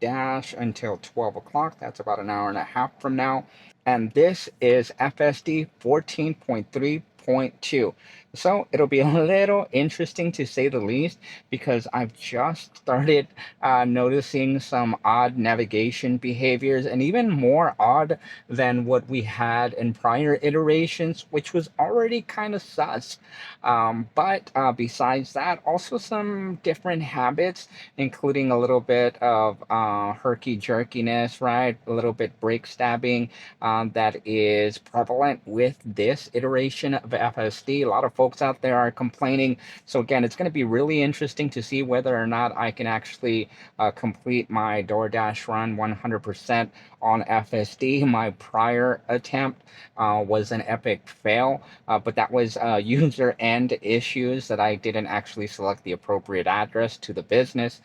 DoorDash until 12 o'clock. That's about an hour and a half from now. And this is FSD 14.3.2. So it'll be a little interesting to say the least because I've just started noticing some odd navigation behaviors and even more odd than what we had in prior iterations, which was already kind of sus. But besides that, also some different habits, including a little bit of herky jerkiness, right? A little bit brake stabbing that is prevalent with this iteration of FSD. A lot of folks out there are complaining. So again, it's going to be really interesting to see whether or not I can actually complete my DoorDash run 100% on FSD. My prior attempt was an epic fail, but that was user end issues that I didn't actually select the appropriate address to the business,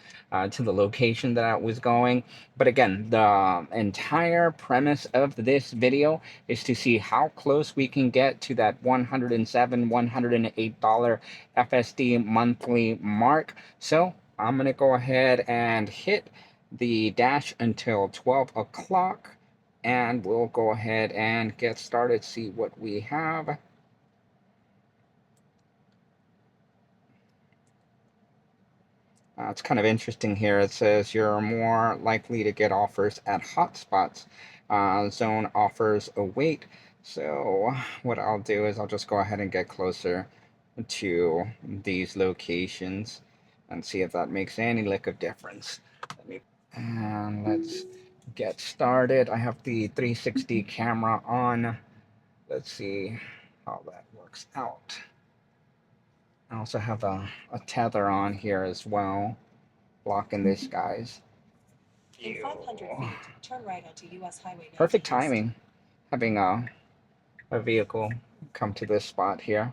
to the location that I was going. But again, the entire premise of this video is to see how close we can get to that $107, $108 FSD monthly mark. So I'm going to go ahead and hit the dash until 12 o'clock, and we'll go ahead and get started, see what we have. It's kind of interesting here. It says you're more likely to get offers at hotspots. Zone offers await. So what I'll do is I'll just go ahead and get closer to these locations and see if that makes any lick of difference. And let's get started. I have the 360 camera on. Let's see how that works out. I also have a tether on here as well, blocking this guy's view. In 500 feet, turn right onto US Highway 90. Perfect timing, having a vehicle come to this spot here.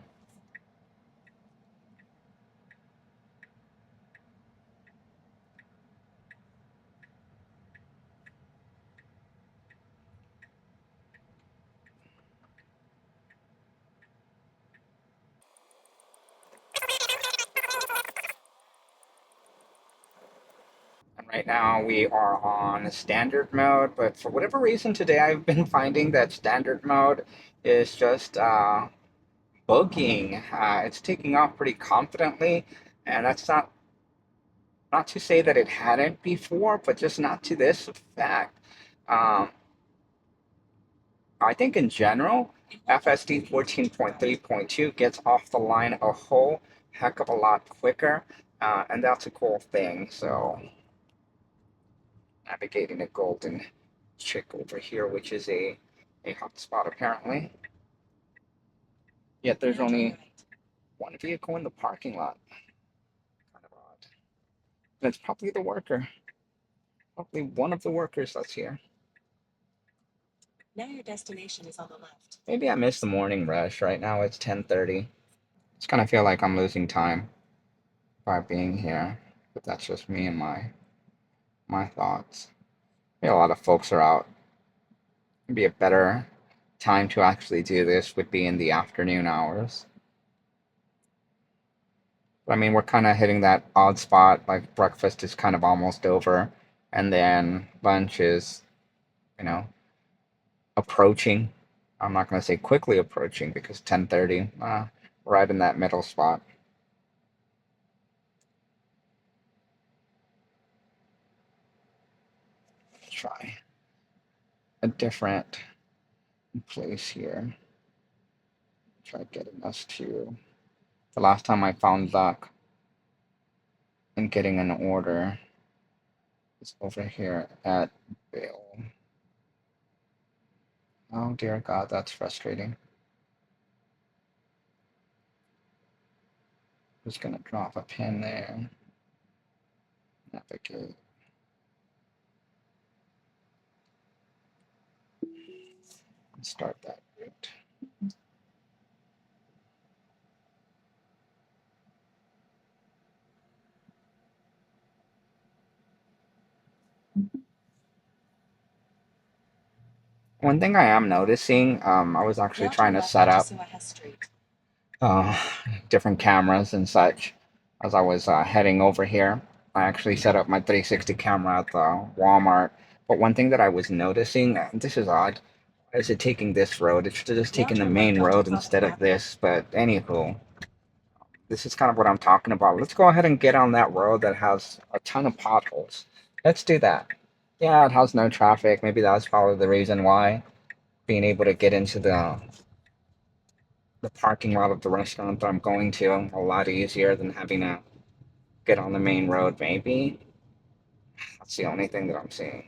Right now we are on standard mode, but for whatever reason today I've been finding that standard mode is just bugging. It's taking off pretty confidently, and that's not to say that it hadn't before, but just not to this fact. Um, I think in general, FSD 14.3.2 gets off the line a whole heck of a lot quicker, and that's a cool thing. So navigating a golden chick over here, which is a hotspot apparently. Yet there's only one vehicle in the parking lot. Kind of odd. And it's probably the worker. Probably one of the workers that's here. Now your destination is on the left. Maybe I missed the morning rush. Right now it's 10:30. It's kind of feel like I'm losing time by being here, but that's just me and my thoughts. Maybe a lot of folks are out. Maybe a better time to actually do this would be in the afternoon hours. But I mean, we're kind of hitting that odd spot. Like breakfast is kind of almost over, and then lunch is, you know, approaching. I'm not going to say quickly approaching because 10:30, right in that middle spot. Try a different place here. Try getting us to the last time I found luck in getting an order is over here at Bill. Oh dear God, that's frustrating. Just gonna drop a pin there. Navigate. Start that route. One thing I am noticing, I was actually trying to set up uh, different cameras and such as I was heading over here. I actually set up my 360 camera at the Walmart. But one thing that I was noticing, this is odd, is it taking this road? It should have just taken the main road instead of this. But anywho, this is kind of what I'm talking about. Let's go ahead and get on that road that has a ton of potholes. Let's do that. Yeah, it has no traffic. Maybe that's probably the reason why. Being able to get into the parking lot of the restaurant that I'm going to a lot easier than having to get on the main road, maybe. That's the only thing that I'm seeing.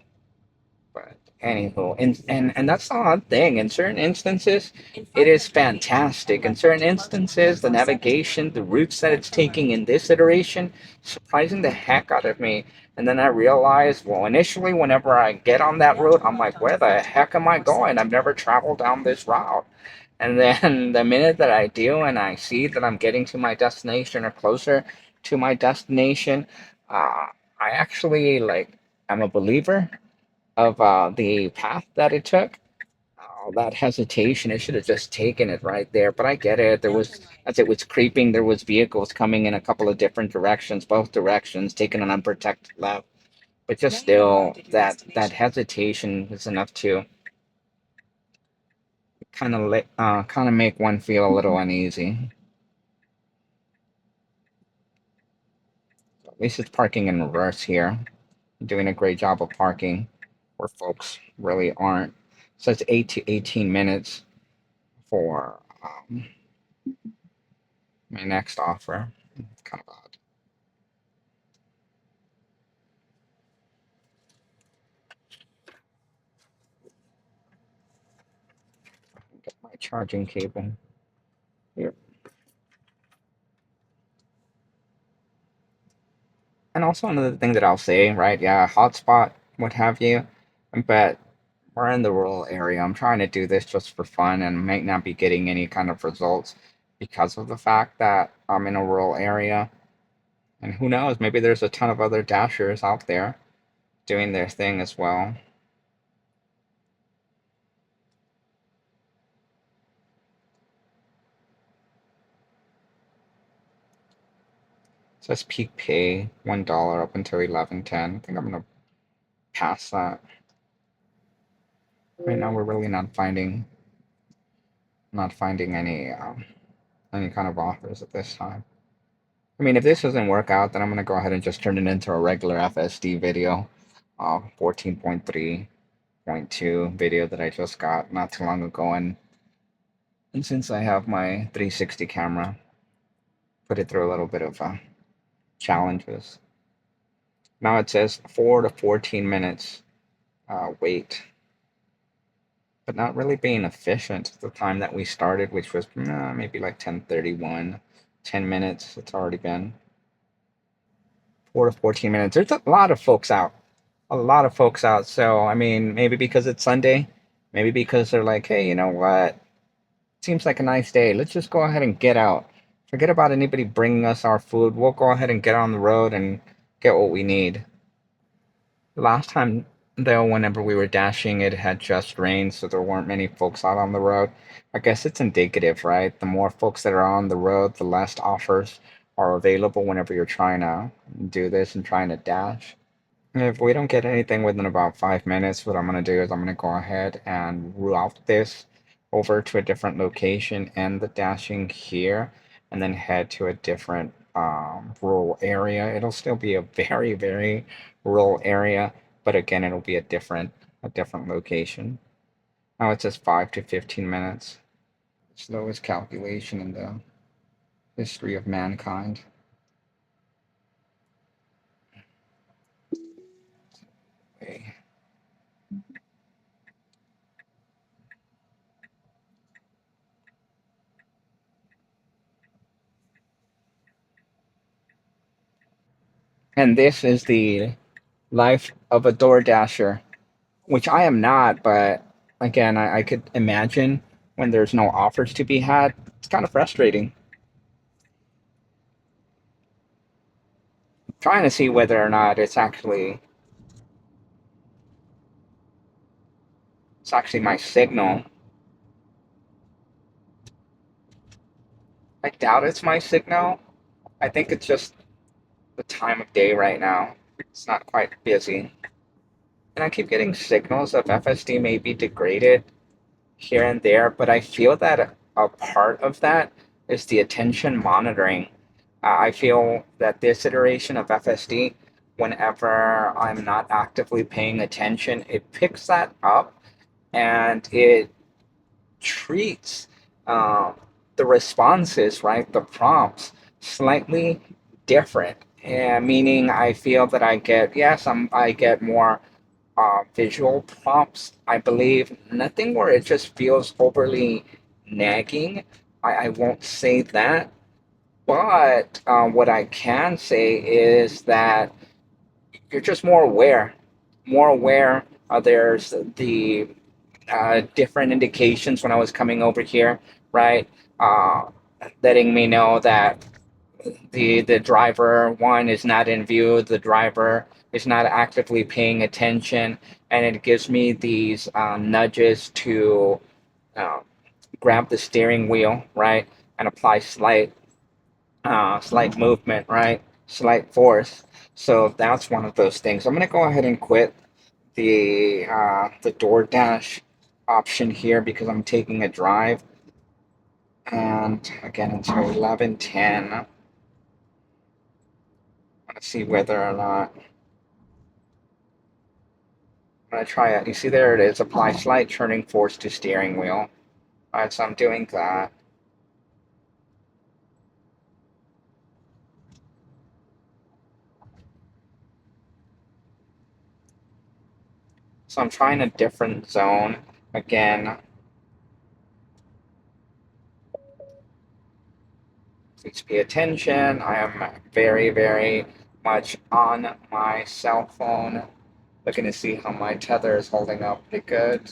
But anywho, and that's the odd thing. In certain instances, it is fantastic. In certain instances, the navigation, the routes that it's taking in this iteration, surprising the heck out of me. And then I realized, well, initially, whenever I get on that road, I'm like, where the heck am I going? I've never traveled down this route. And then the minute that I do and I see that I'm getting to my destination or closer to my destination, I actually like, I'm a believer of the path that it took. All that hesitation, it should have just taken it right there. But I get it. There was, as it was creeping, there was vehicles coming in a couple of different directions, both directions, taking an unprotected left. But just still, that hesitation is enough to kind of make one feel a little uneasy. At least it's parking in reverse here. Doing a great job of parking where folks really aren't. So it's 8 to 18 minutes for my next offer. It's kind of odd. Get my charging cable here. And also another thing that I'll say, right? Yeah, hotspot, what have you. But we're in the rural area. I'm trying to do this just for fun and might not be getting any kind of results because of the fact that I'm in a rural area. And who knows, maybe there's a ton of other dashers out there doing their thing as well. It says peak pay $1 up until 11:10. I think I'm gonna pass that. Right now we're really not finding any kind of offers at this time. I mean, if this doesn't work out, then I'm gonna go ahead and just turn it into a regular FSD video, 14.3.2 video that I just got not too long ago, and since I have my 360 camera, put it through a little bit of challenges. Now it says 4 to 14 minutes wait, but not really being efficient. The time that we started, which was maybe like 10:31, 10 minutes. It's already been 4 to 14 minutes. There's a lot of folks out. A lot of folks out. So, I mean, maybe because it's Sunday, maybe because they're like, hey, you know what? Seems like a nice day. Let's just go ahead and get out. Forget about anybody bringing us our food. We'll go ahead and get on the road and get what we need. Last time, though, whenever we were dashing, it had just rained, so there weren't many folks out on the road. I guess it's indicative, right? The more folks that are on the road, the less offers are available whenever you're trying to do this and trying to dash. If we don't get anything within about 5 minutes, what I'm going to do is I'm going to go ahead and route this over to a different location and the dashing here, and then head to a different rural area. It'll still be a very, very rural area, but again, it'll be a different location. Now it says 5 to 15 minutes. Slowest calculation in the history of mankind. Okay. And this is the life of a DoorDasher, which I am not, but again, I could imagine when there's no offers to be had, it's kind of frustrating. Trying to see whether or not it's actually my signal. I doubt it's my signal. I think it's just the time of day right now. It's not quite busy. And I keep getting signals of FSD may be degraded here and there, but I feel that a part of that is the attention monitoring. I feel that this iteration of FSD, whenever I'm not actively paying attention, it picks that up and it treats uh, the responses, right, the prompts, slightly different. Meaning, I feel that I get, yes, I get more visual prompts. I believe nothing where it just feels overly nagging. I won't say that, but what I can say is that you're just more aware, more aware. There's the different indications when I was coming over here, right? Uh, Letting me know that the driver one is not in view, the driver is not actively paying attention, and it gives me these nudges to uh, grab the steering wheel, right, and apply slight movement, right, slight force. So that's one of those things. I'm gonna go ahead and quit the DoorDash option here because I'm taking a drive. And again, until 11:10. I want to see whether or not I'm going to try it. You see, there it is. Apply slight turning force to steering wheel. All right, so I'm doing that. So I'm trying a different zone. Again, please pay attention. I am very, very much on my cell phone. Looking to see how my tether is holding up pretty good.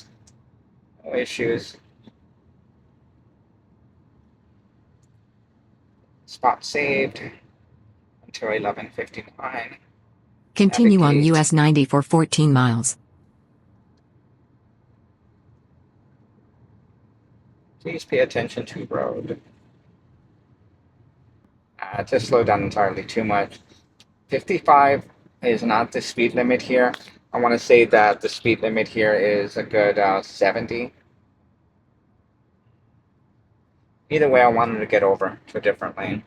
No issues. Spot saved until 11:59. Continue on Navigate. US 90 for 14 miles. Please pay attention to road. To slow down entirely too much. 55 is not the speed limit here. I want to say that the speed limit here is a good 70. Either way, I wanted to get over to a different lane.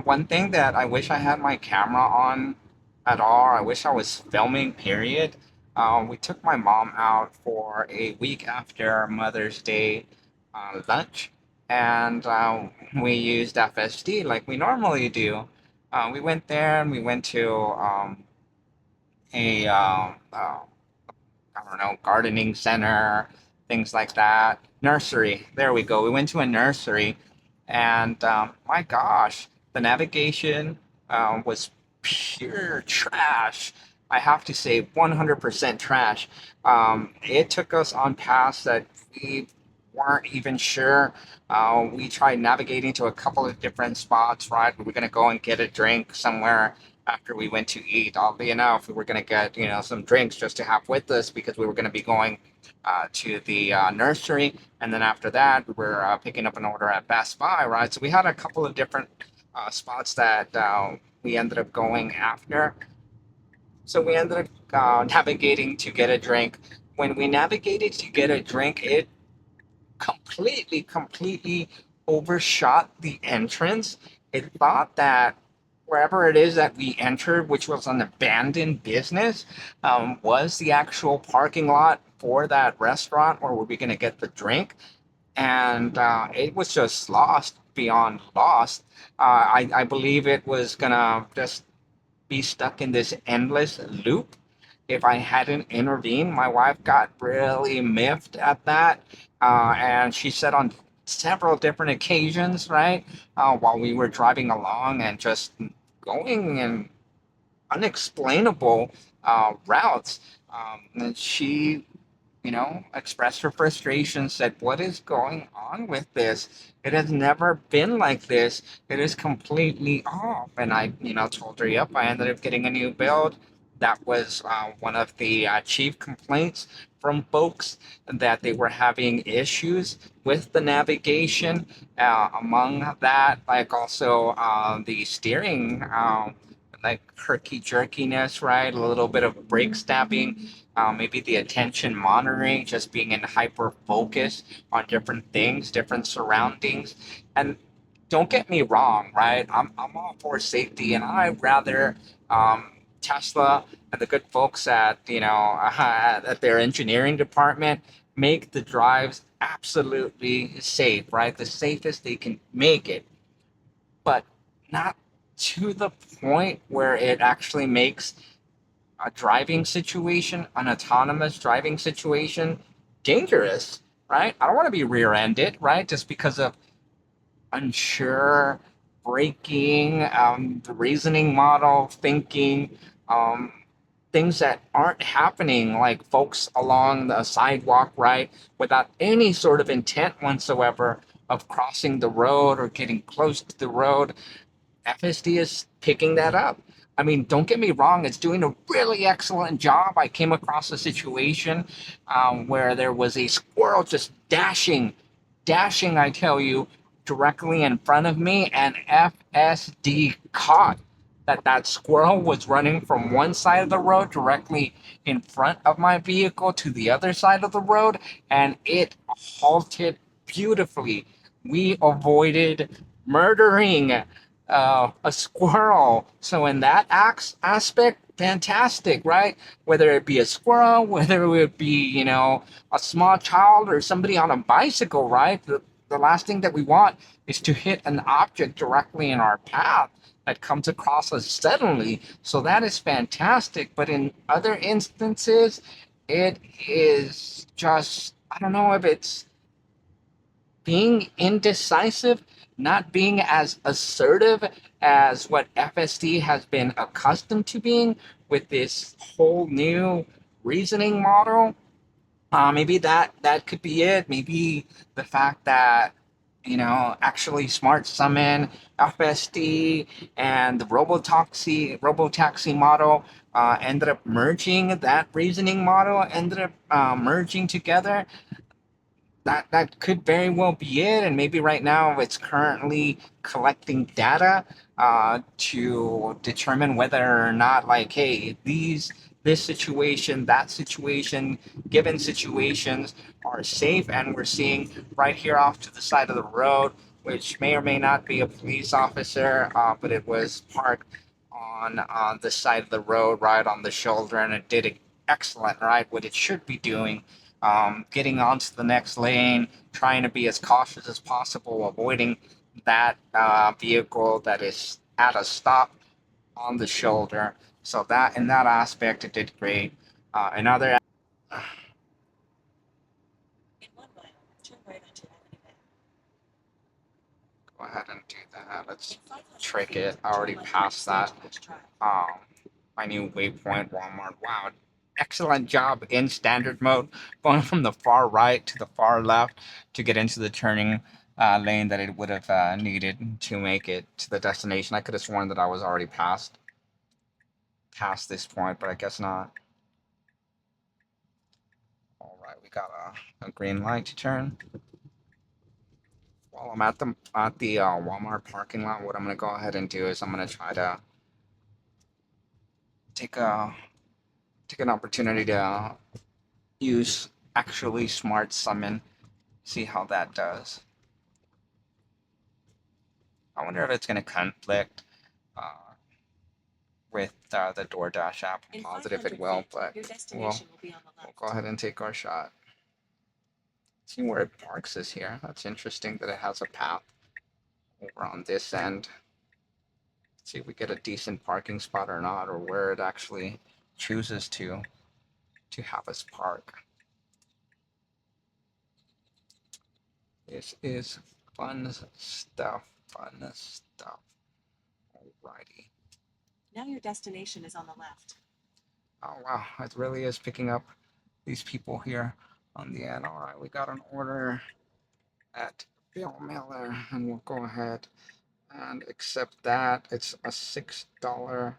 One thing that I wish I had my camera on at all, I wish I was filming, period. We took my mom out for a week after Mother's Day lunch, and we used FSD like we normally do. We went there and we went to a I don't know, gardening center, things like that. Nursery. There we go. We went to a nursery, and my gosh, the navigation was pure trash. I have to say, 100% trash. It took us on paths that we weren't even sure. We tried navigating to a couple of different spots, right? We were going to go and get a drink somewhere after we went to eat. Oddly enough, we were going to get, some drinks just to have with us because we were going to be going to the nursery. And then after that, we were picking up an order at Best Buy, right? So we had a couple of different spots that we ended up going after. So we ended up navigating to get a drink. When we navigated to get a drink, it completely overshot the entrance. It thought that wherever it is that we entered, which was an abandoned business, was the actual parking lot for that restaurant where we were going to get the drink. And it was just lost beyond lost. I believe it was going to just be stuck in this endless loop. If I hadn't intervened, my wife got really miffed at that. And she said on several different occasions, right, while we were driving along and just going in unexplainable routes, and she expressed her frustration, said, "What is going on with this? It has never been like this. It is completely off." And I, told her, "Yep, I ended up getting a new build." That was one of the chief complaints from folks, that they were having issues with the navigation. Among that, like also the steering, like herky jerkiness, right? A little bit of brake stabbing, maybe the attention monitoring, just being in hyper focus on different things, different surroundings. And don't get me wrong, right? I'm all for safety, and I'd rather Tesla and the good folks at at their engineering department make the drives absolutely safe, right? The safest they can make it, but not to the point where it actually makes a driving situation, an autonomous driving situation, dangerous, right? I don't want to be rear-ended, right? Just because of unsure braking, the reasoning model, thinking, um, things that aren't happening, like folks along the sidewalk, right, without any sort of intent whatsoever of crossing the road or getting close to the road. FSD is picking that up. I mean, don't get me wrong, it's doing a really excellent job. I came across a situation where there was a squirrel just dashing, I tell you, directly in front of me, and FSD caught that squirrel was running from one side of the road directly in front of my vehicle to the other side of the road, and it halted beautifully. We avoided murdering a squirrel. So in that aspect, fantastic, right? Whether it be a squirrel, whether it would be, a small child or somebody on a bicycle, right? The last thing that we want is to hit an object directly in our path that comes across us suddenly. So that is fantastic. But in other instances, it is just, I don't know if it's being indecisive, not being as assertive as what FSD has been accustomed to being with this whole new reasoning model. Maybe that could be it. Maybe the fact that actually Smart Summon, FSD, and the robotaxi model ended up merging. That reasoning model ended up merging together. That could very well be it, and maybe right now it's currently collecting data to determine whether or not, like, hey, this situation, that situation, given situations are safe. And we're seeing right here off to the side of the road, which may or may not be a police officer, but it was parked on the side of the road, right on the shoulder, and it did excellent, right, what it should be doing, getting onto the next lane, trying to be as cautious as possible, avoiding that vehicle that is at a stop on the shoulder. So that in that aspect, it did great. Another, go ahead and do that. Let's trick it. I already passed that. Um, my new waypoint, Walmart. Wow, excellent job in standard mode, going from the far right to the far left to get into the turning lane that it would have needed to make it to the destination. I could have sworn that I was already past this point, but I guess not. All right, we got a green light to turn. While I'm at the Walmart parking lot, what I'm gonna go ahead and do is I'm gonna try to take a take an opportunity to use actually smart summon, see how that does. I wonder if it's going to conflict uh, with the DoorDash app. I'm positive it will, but we'll go ahead and take our shot. See where it parks is here. That's interesting that it has a path over on this end. Let's see if we get a decent parking spot or not, or where it actually chooses to have us park. This is fun stuff. Fun stuff. Alrighty. Now your destination is on the left. Oh wow, it really is picking up these people here on the end. All right, we got an order at Bill Miller, and we'll go ahead and accept that. It's a $6.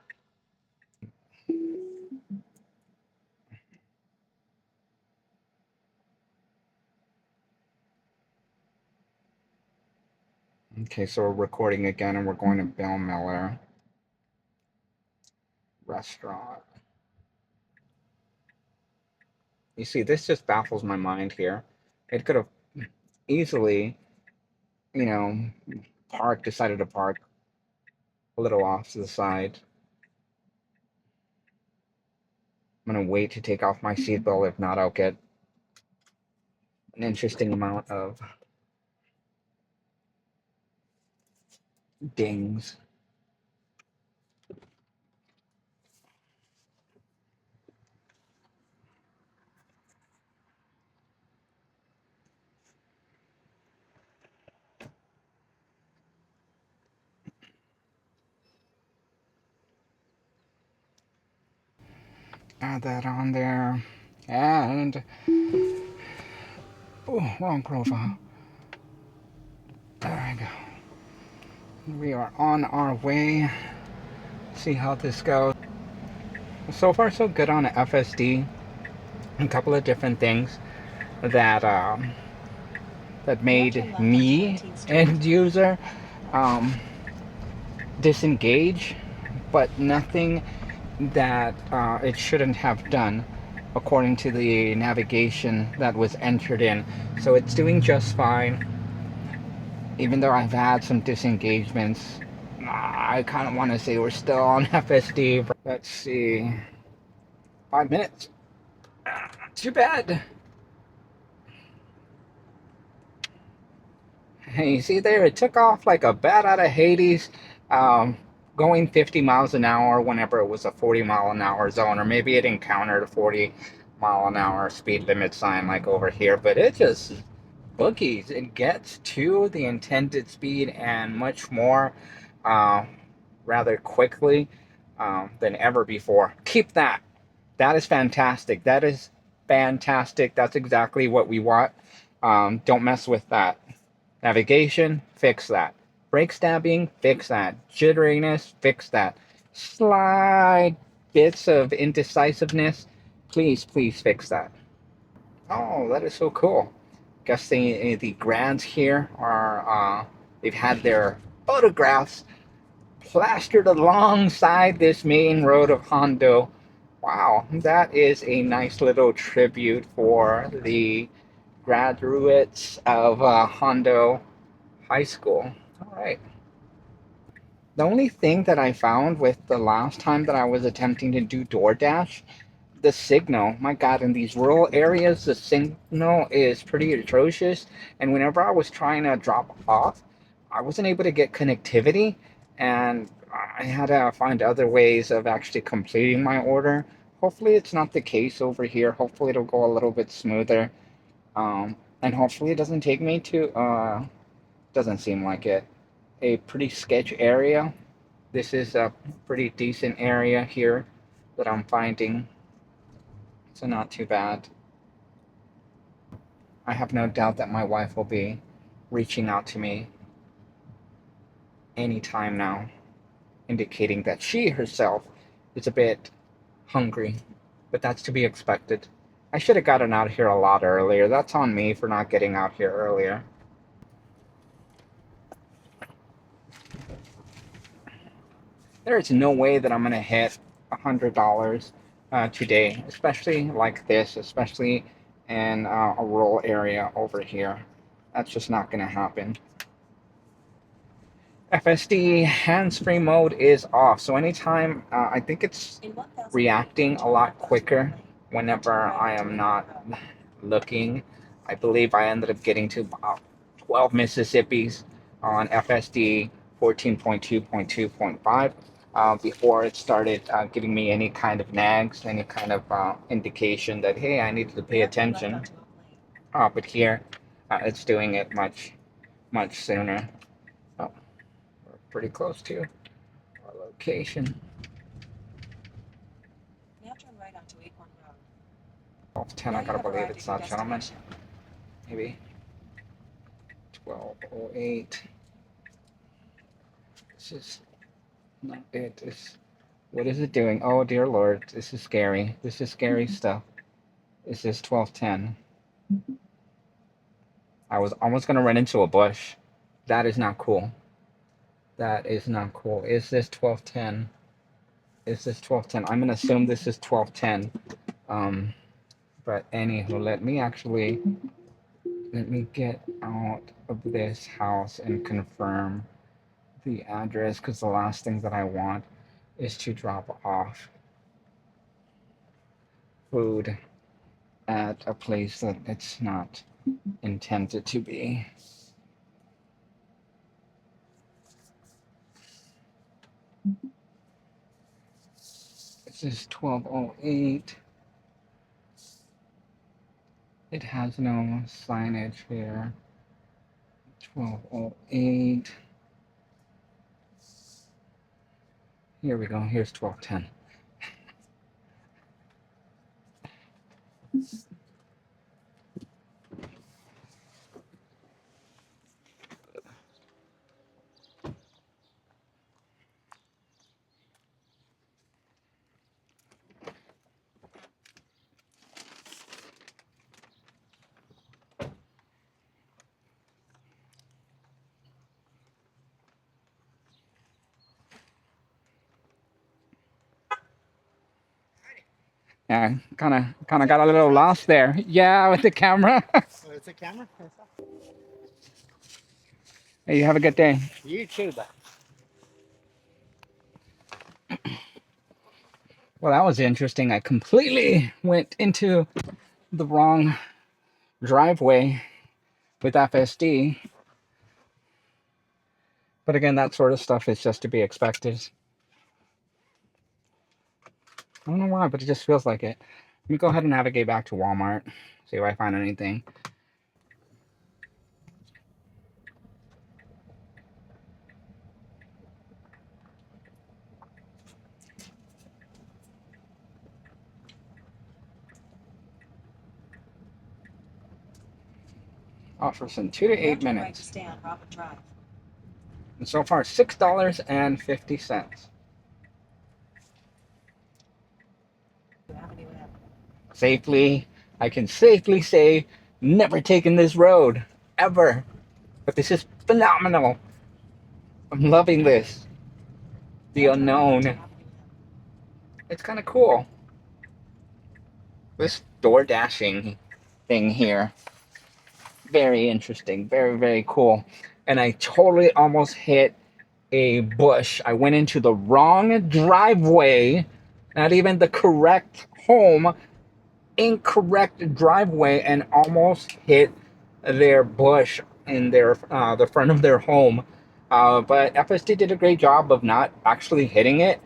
Okay, so we're recording again, and we're going to Bill Miller restaurant. You see, this just baffles my mind here. It could have easily, you know, decided to park a little off to the side. I'm gonna wait to take off my seatbelt. If not, I'll get an interesting amount of dings. Add that on there. And, oh, wrong profile. There we go. We are on our way. See how this goes. So far, so good on FSD. A couple of different things that that made me, end user, um, disengage, but nothing that it shouldn't have done according to the navigation that was entered in. So it's doing just fine, even though I've had some disengagements. I kind of want to say we're still on FSD. Let's see. 5 minutes. Not too bad. Hey, you see there, it took off like a bat out of Hades, um, going 50 miles an hour whenever it was a 40-mile-an-hour zone, or maybe it encountered a 40-mile-an-hour speed limit sign like over here, but it just boogies. It gets to the intended speed and much more, uh, rather quickly than ever before. Keep that. That is fantastic. That is fantastic. That's exactly what we want. Don't mess with that. Navigation, fix that. Brake stabbing, fix that. Jitteriness, fix that. Slight bits of indecisiveness, please, please fix that. Oh, that is so cool. Guess the grads here are, they've had their photographs plastered alongside this main road of Hondo. Wow, that is a nice little tribute for the graduates of Hondo High School. All right. The only thing that I found with the last time that I was attempting to do DoorDash, the signal, my God, in these rural areas, the signal is pretty atrocious. And whenever I was trying to drop off, I wasn't able to get connectivity, and I had to find other ways of actually completing my order. Hopefully, it's not the case over here. Hopefully, it'll go a little bit smoother. And hopefully, it doesn't take me to, doesn't seem like it, a pretty sketch area. This is a pretty decent area here that I'm finding, so not too bad. I have no doubt that my wife will be reaching out to me anytime now, indicating that she herself is a bit hungry, but that's to be expected. I should have gotten out here a lot earlier. That's on me for not getting out here earlier. There is no way that I'm gonna hit $100 today, especially like this, especially in a rural area over here. That's just not gonna happen. FSD hands-free mode is off, so anytime I think it's reacting a lot quicker whenever I am not looking. I believe I ended up getting to about 12 Mississippi's on FSD 14.2.2.5 before it started giving me any kind of nags, any kind of indication that, hey, I needed to pay attention. But here, it's doing it much, much sooner. Oh, we're pretty close to our location. 1210. I gotta believe it's that gentleman. Maybe 1208. This is not it. What is it doing? Oh dear Lord, this is scary. This is scary stuff. This is 1210. I was almost gonna run into a bush. That is not cool. That is not cool. Is this 1210? Is this 1210? I'm gonna assume this is 1210. But anywho, let me get out of this house and confirm the address, because the last thing that I want is to drop off food at a place that it's not intended to be. This is 1208. It has no signage here. 1208. Here we go. Here's 1210. Yeah, kind of got a little lost there. Yeah, with the camera. Oh, it's a camera? Hey, you have a good day. You too, but Well, that was interesting. I completely went into the wrong driveway with FSD. But again, that sort of stuff is just to be expected. I don't know why, but it just feels like it. Let me go ahead and navigate back to Walmart, see if I find anything. Offers in 2 to 8 minutes. Stay on Robert Drive. And so far, $6.50. Safely, I can safely say, never taken this road, ever. But this is phenomenal. I'm loving this. The unknown. It's kind of cool. This DoorDashing thing here. Very interesting. Very, very cool. And I totally almost hit a bush. I went into the wrong driveway. Not even the correct home. Incorrect driveway, and almost hit their bush in their the front of their home. But FSD did a great job of not actually hitting it,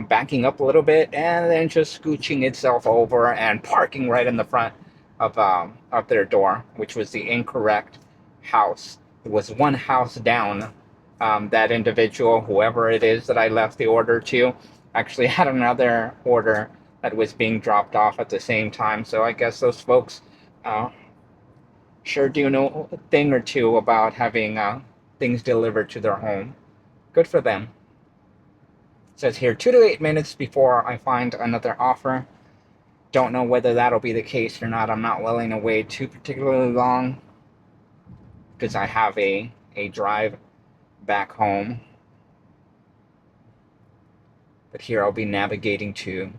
backing up a little bit, and then just scooching itself over and parking right in the front of their door, which was the incorrect house. It was one house down. That individual, whoever it is that I left the order to, actually had another order that was being dropped off at the same time. So I guess those folks sure do know a thing or two about having things delivered to their home. Good for them. It says here 2 to 8 minutes before I find another offer. Don't know whether that'll be the case or not. I'm not willing to wait too particularly long because I have a drive back home. But here I'll be navigating to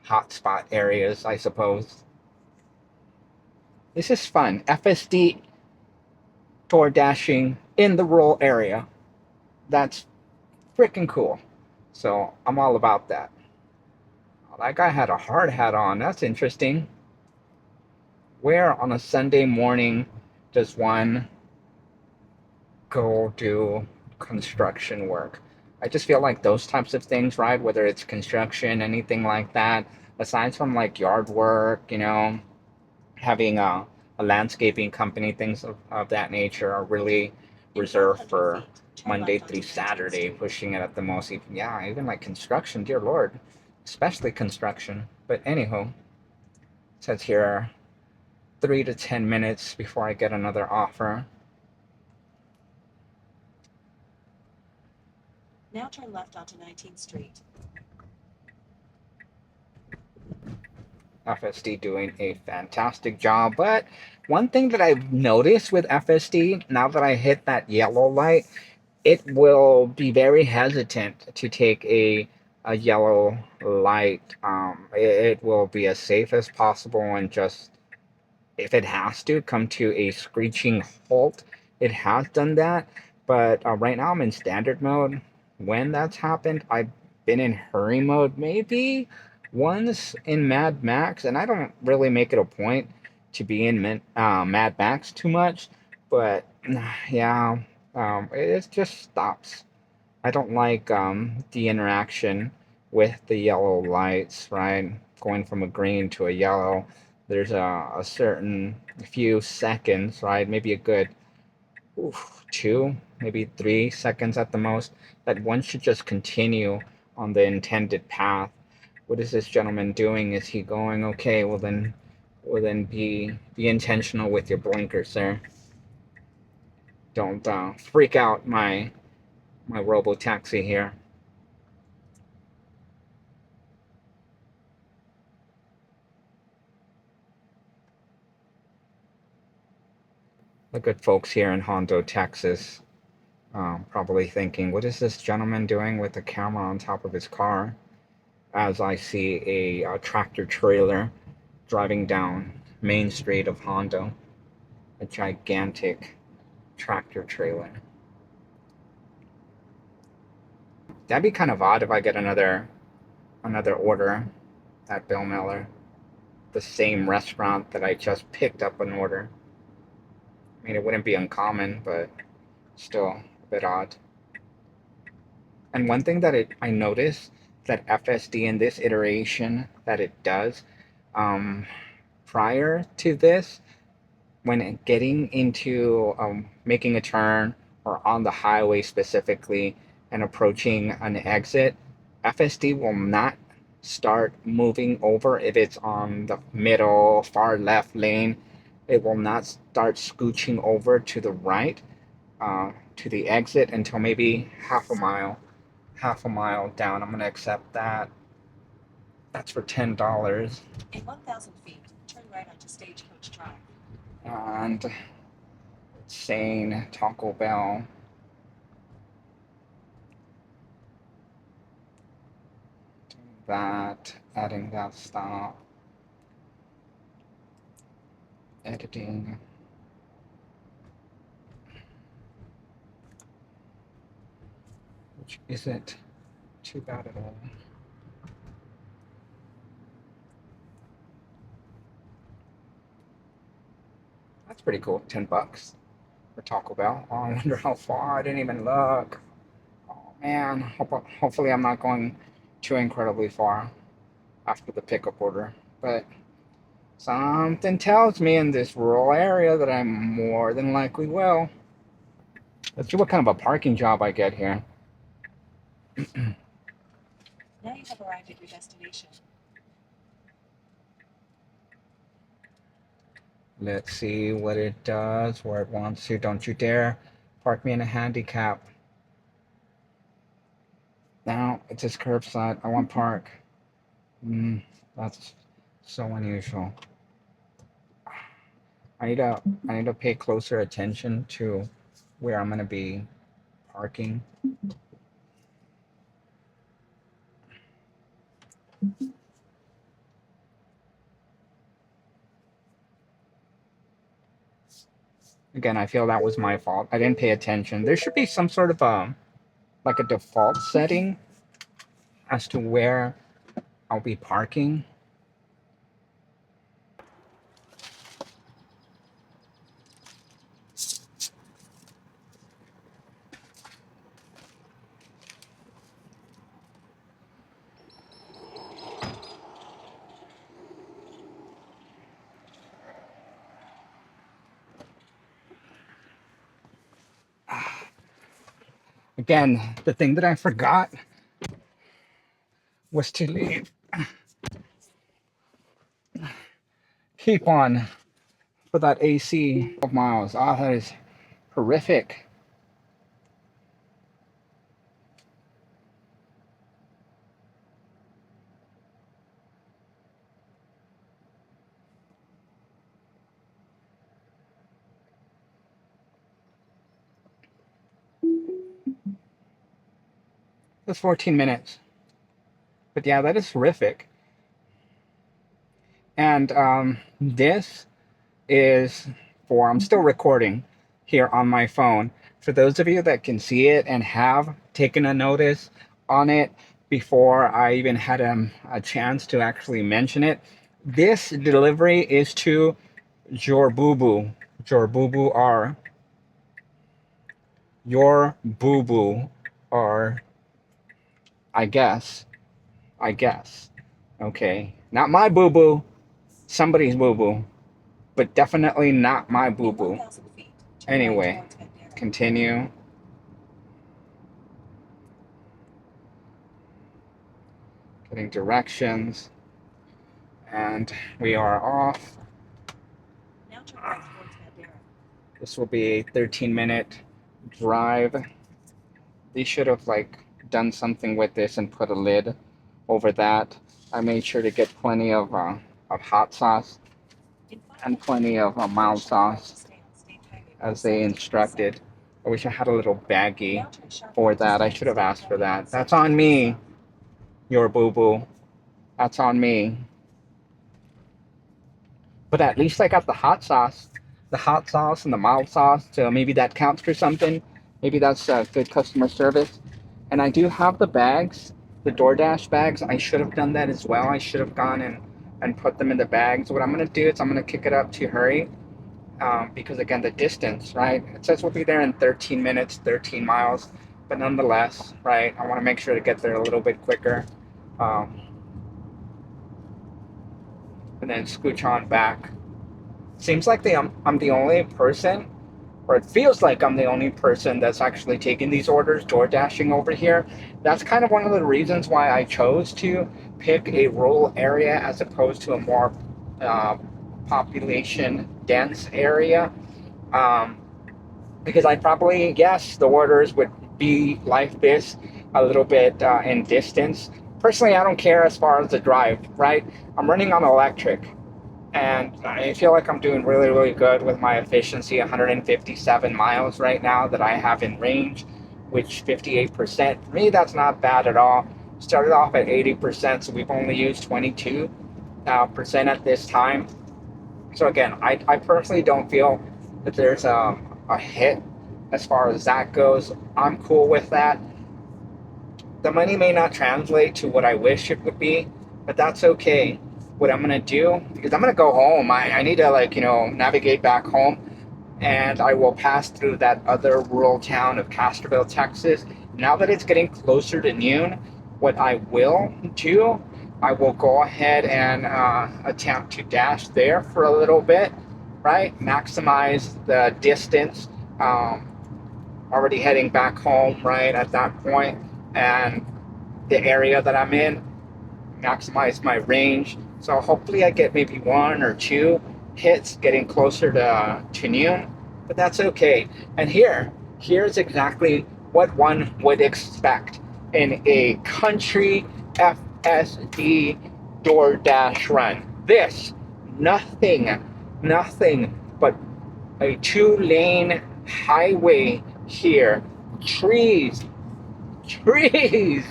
hotspot areas, I suppose. This is fun. FSD DoorDashing in the rural area. That's freaking cool. So I'm all about that. Oh, that guy had a hard hat on. That's interesting. Where on a Sunday morning does one go do construction work? I just feel like those types of things, right? Whether it's construction, anything like that, aside from like yard work, having a landscaping company, things of that nature are really reserved for Monday through Saturday, pushing it at the most. Yeah, even like construction, dear Lord, especially construction. But anyhow, says here 3 to 10 minutes before I get another offer. Now turn left onto 19th Street. FSD doing a fantastic job. But one thing that I've noticed with FSD, now that I hit that yellow light, it will be very hesitant to take a yellow light. It will be as safe as possible and just, if it has to, come to a screeching halt. It has done that, but right now I'm in standard mode. When that's happened, I've been in hurry mode maybe once in Mad Max, and I don't really make it a point to be in Mad Max too much, but yeah, it just stops. I don't like the interaction with the yellow lights, right? Going from a green to a yellow, there's a certain few seconds, right? Maybe a good 2, maybe 3 seconds at the most, that one should just continue on the intended path. What is this gentleman doing? Is he going, okay, well then be intentional with your blinkers, sir. Don't freak out my robo taxi here. The good folks here in Hondo, Texas, probably thinking, what is this gentleman doing with the camera on top of his car? As I see a tractor trailer driving down Main Street of Hondo, a gigantic tractor trailer. That'd be kind of odd if I get another order at Bill Miller, the same restaurant that I just picked up an order. I mean, it wouldn't be uncommon, but still a bit odd. And one thing that I noticed that FSD in this iteration that it does, um, prior to this, when getting into making a turn or on the highway specifically and approaching an exit, FSD will not start moving over if it's on the middle, far left lane. It will not start scooching over to the right, to the exit until maybe half a mile down. I'm gonna accept that. That's for $10. In 1,000 feet, turn right onto Stagecoach Drive. And it's saying Taco Bell. Doing that, adding that stop, editing. Which isn't too bad at all. That's pretty cool. $10 for Taco Bell. Oh, I wonder how far. I didn't even look. Oh man. Hopefully I'm not going too incredibly far after the pickup order. But something tells me in this rural area that I more than likely will. Let's see what kind of a parking job I get here. Now you have arrived at your destination. Let's see what it does, where it wants to. Don't you dare park me in a handicap. Now it says curbside. I want park. That's so unusual. I need to pay closer attention to where I'm gonna be parking. Again, I feel that was my fault. I didn't pay attention. There should be some sort of like a default setting as to where I'll be parking. Again, the thing that I forgot was to leave Keep on for that AC 12 miles. Ah, that is horrific. That's 14 minutes. But yeah, that is horrific. And this is for, I'm still recording here on my phone. For those of you that can see it and have taken a notice on it before I even had a chance to actually mention it, this delivery is to Jorbubu. Jorbubu are your boo boo, or I guess, okay, not my boo boo, somebody's boo boo, but definitely not my boo In boo. 1,000 feet, turn right Anyway, towards Bandera. continue. Getting directions, and we are off. Now turn right towards Bandera. This will be a 13-minute drive. They should have like done something with this and put a lid over that. I made sure to get plenty of hot sauce In and 500 plenty of feet, mild turn sharp right to sauce stay on State Highway as they 170 instructed. I wish I had a little baggie Now turn sharp for right to that. I stay should on have State asked for Highway that. That's 170 on me, south. your boo boo. That's on me. But at least I got the hot sauce and the mild sauce. So maybe that counts for something. Maybe that's good customer service. And I do have the bags, the DoorDash bags. I should have done that as well. I should have gone and put them in the bags. What I'm going to do is I'm going to kick it up to hurry because, again, the distance, right? It says we'll be there in 13 minutes, 13 miles. But nonetheless, right, I want to make sure to get there a little bit quicker um, and then scooch on back. Seems like I'm the only person, or it feels like I'm the only person that's actually taking these orders, door dashing over here. That's kind of one of the reasons why I chose to pick a rural area as opposed to a more uh, population dense area. Um, because I probably guess the orders would be like this, a little bit in distance. Personally, I don't care as far as the drive, right? I'm running on electric. And I feel like I'm doing really, really good with my efficiency. 157 miles right now that I have in range, which 58%. For me, that's not bad at all. Started off at 80%, so we've only used 22% at this time. So again, I personally don't feel that there's a hit as far as that goes. I'm cool with that. The money may not translate to what I wish it would be, but that's okay. What I'm gonna do, because I'm gonna go home. I need to navigate back home, and I will pass through that other rural town of Castroville, Texas. Now that it's getting closer to noon, what I will do, I will go ahead and attempt to dash there for a little bit, right? Maximize the distance. Already heading back home, right, at that point, and the area that I'm in, maximize my range. So hopefully I get maybe one or two hits getting closer to noon, but that's okay. And here's exactly what one would expect in a country FSD DoorDash run. This, nothing but a two-lane highway here. Trees, trees,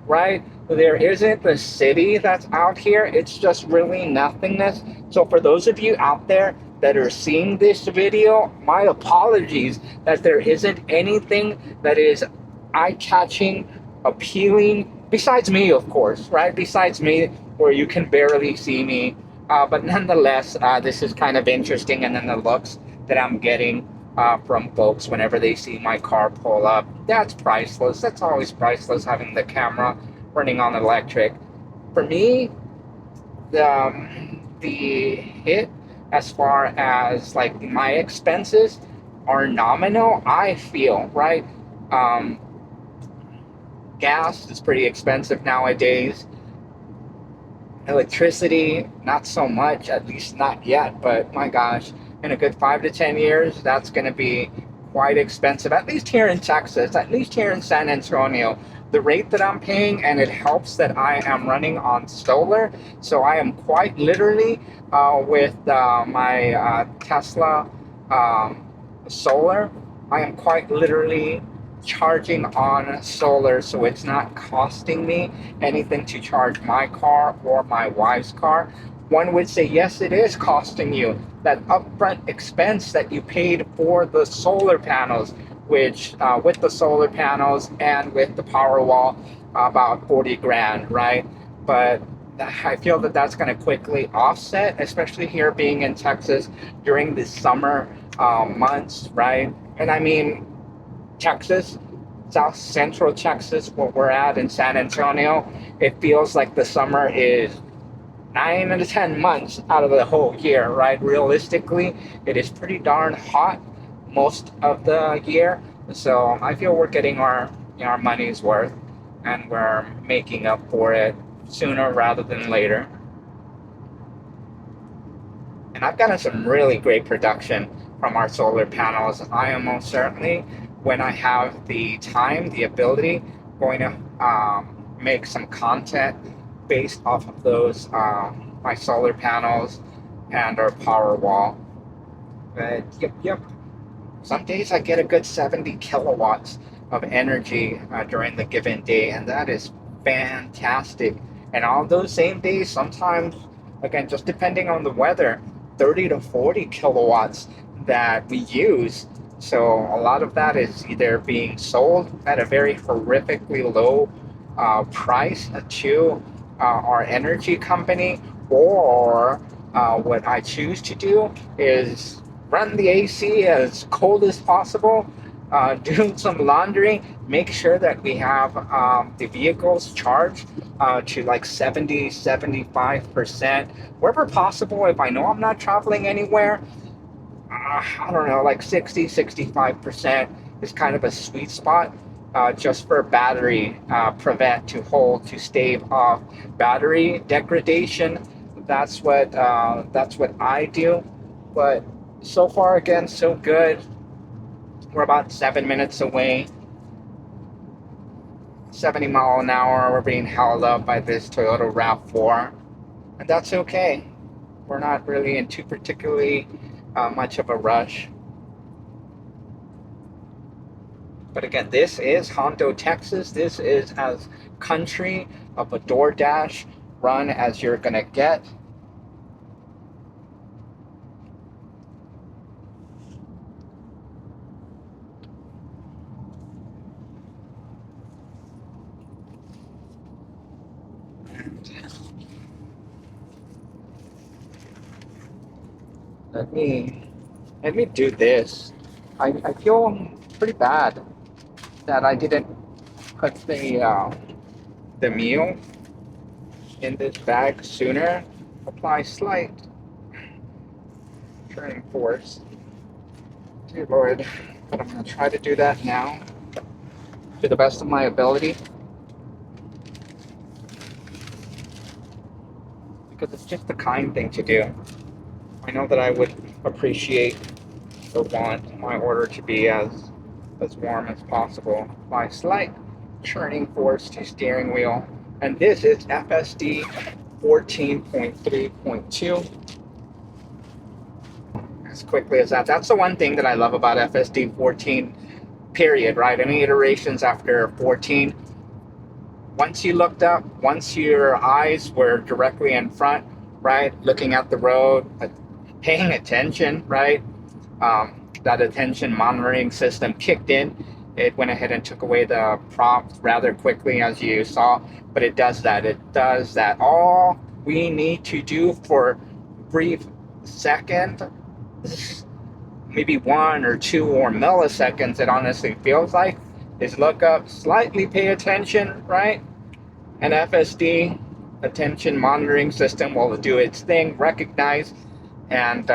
right? There isn't the city that's out here. It's just really nothingness. So for those of you out there that are seeing this video, my apologies that there isn't anything that is eye-catching, appealing, besides me, of course, right? Besides me, where you can barely see me. But nonetheless, this is kind of interesting. And then the looks that I'm getting from folks whenever they see my car pull up. That's priceless. That's always priceless, having the camera running on electric. For me, the hit as far as like my expenses are nominal, I feel, right? Um, Gas is pretty expensive nowadays. Electricity, not so much, at least not yet, but my gosh, in a good 5 to 10 years, that's going to be quite expensive, at least here in Texas, at least here in San Antonio. The rate that I'm paying, and it helps that I am running on solar, so I am quite literally with my Tesla solar, I am quite literally charging on solar, so it's not costing me anything to charge my car or my wife's car. One would say, yes, it is costing you that upfront expense that you paid for the solar panels, which with the solar panels and with the power wall, about 40 grand, right? But I feel that that's going to quickly offset, especially here being in Texas during the summer months, right? And I mean, Texas, South Central Texas, where we're at in San Antonio, it feels like the summer is 9 to 10 months out of the whole year, right? Realistically, it is pretty darn hot most of the year. So I feel we're getting our money's worth, and we're making up for it sooner rather than later. And I've gotten some really great production from our solar panels. I am most certainly, when I have the time, the ability, going to make some content based off of those, my solar panels and our power wall. But yep. Some days I get a good 70 kilowatts of energy during the given day, and that is fantastic. And on those same days, sometimes, again, just depending on the weather, 30 to 40 kilowatts that we use. So a lot of that is either being sold at a very horrifically low price to our energy company, or what I choose to do is run the AC as cold as possible, do some laundry, make sure that we have the vehicles charged to like 70, 75%. Wherever possible, if I know I'm not traveling anywhere, I don't know, like 60, 65% is kind of a sweet spot. Just for battery prevent, to hold, to stave off battery degradation. That's what I do. But so far, again, so good. We're about 7 minutes away. 70 mile an hour. We're being held up by this Toyota RAV4, and that's okay. We're not really in too particularly much of a rush. But again, this is Hondo, Texas. This is as country of a DoorDash run as you're gonna get. Let me let me do this. I feel pretty bad that I didn't put the meal in this bag sooner. Apply slight turning force. Dear Lord, but I'm gonna try to do that now to the best of my ability, because it's just the kind thing to do. I know that I would appreciate or want my order to be as warm as possible. Apply slight churning force to steering wheel, and this is FSD 14.3.2. As quickly as that. That's the one thing that I love about FSD 14, period, right? Any iterations after 14, once you looked up, once your eyes were directly in front, right, looking at the road, paying attention, right, that attention monitoring system kicked in. It went ahead and took away the prompt rather quickly, as you saw, but it does that. It does that. All we need to do for a brief second, maybe 1 or 2 or milliseconds, it honestly feels like, is look up, slightly pay attention, right? And FSD, attention monitoring system, will do its thing, recognize, and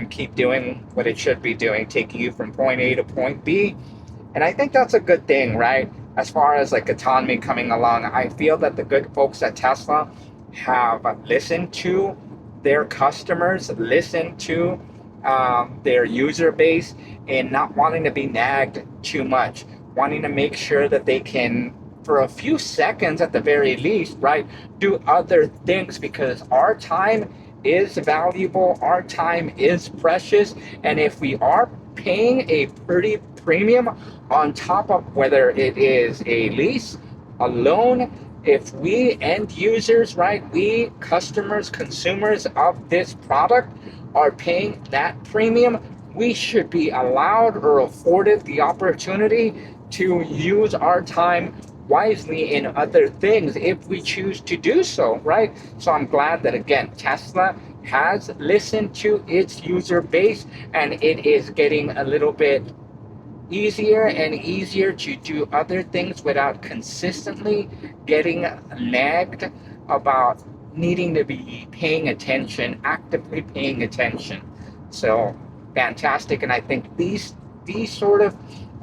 keep doing what it should be doing, taking you from point A to point B. And I think that's a good thing, right? As far as like autonomy coming along, I feel that the good folks at Tesla have listened to their customers, listened to their user base, and not wanting to be nagged too much, wanting to make sure that they can, for a few seconds at the very least, right, do other things because our time is valuable, our time is precious, and if we are paying a pretty premium on top of whether it is a lease, a loan, if we end users, right, we customers, consumers of this product are paying that premium, we should be allowed or afforded the opportunity to use our time wisely in other things if we choose to do so, right? So I'm glad that again, Tesla has listened to its user base and it is getting a little bit easier and easier to do other things without consistently getting nagged about needing to be paying attention, actively paying attention. So fantastic. And I think these sort of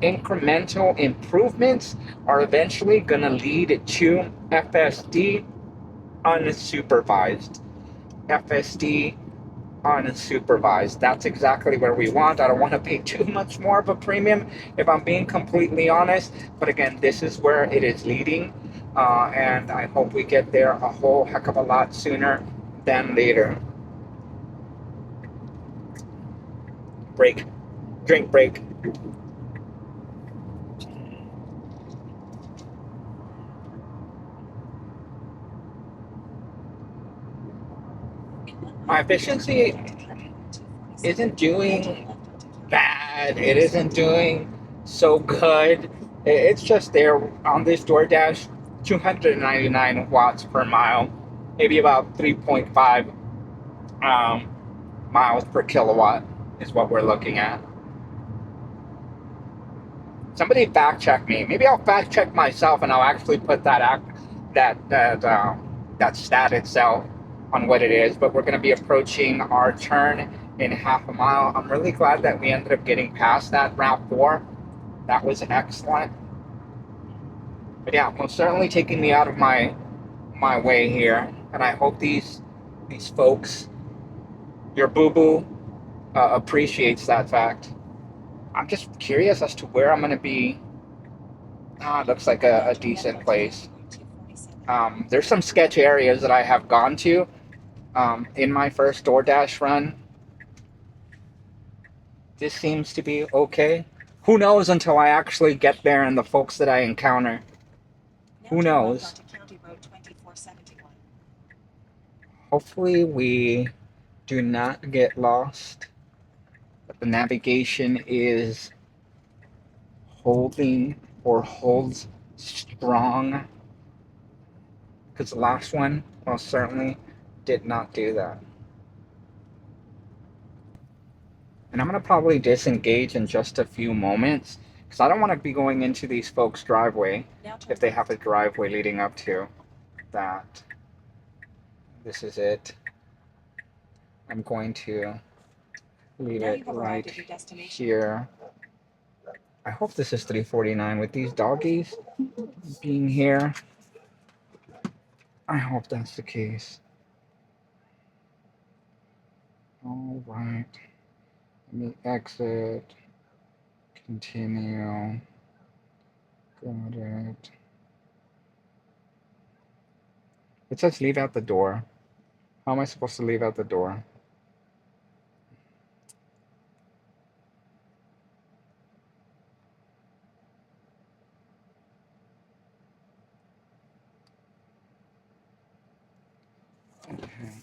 incremental improvements are eventually going to lead to FSD unsupervised. FSD unsupervised. That's exactly where we want. I don't want to pay too much more of a premium if I'm being completely honest. But again, this is where it is leading. And I hope we get there a whole heck of a lot sooner than later. Break. Drink break. My efficiency isn't doing bad. It isn't doing so good. It's just there on this DoorDash, 299 watts per mile, maybe about 3.5 miles per kilowatt is what we're looking at. Somebody fact check me. Maybe I'll fact check myself and I'll actually put that stat itself on what it is. But we're going to be approaching our turn in half a mile. I'm really glad that we ended up getting past that RAV4. That was excellent. But yeah, most certainly taking me out of my way here, and I hope these folks, your boo boo, appreciates that fact. I'm just curious as to where I'm gonna be. Ah, it looks like a decent place. There's some sketch areas that I have gone to in my first DoorDash run. This seems to be okay. Who knows until I actually get there and the folks that I encounter. Who knows? Hopefully we do not get lost. But the navigation is holding or holds strong. Because the last one most certainly did not do that. And I'm going to probably disengage in just a few moments. Because I don't want to be going into these folks' driveway if they have a driveway leading up to that. This is it. I'm going to leave it right here. I hope this is 349 with these doggies being here. I hope that's the case. All right. Let me exit. Continue. Got it. It says leave out the door. How am I supposed to leave out the door? Okay.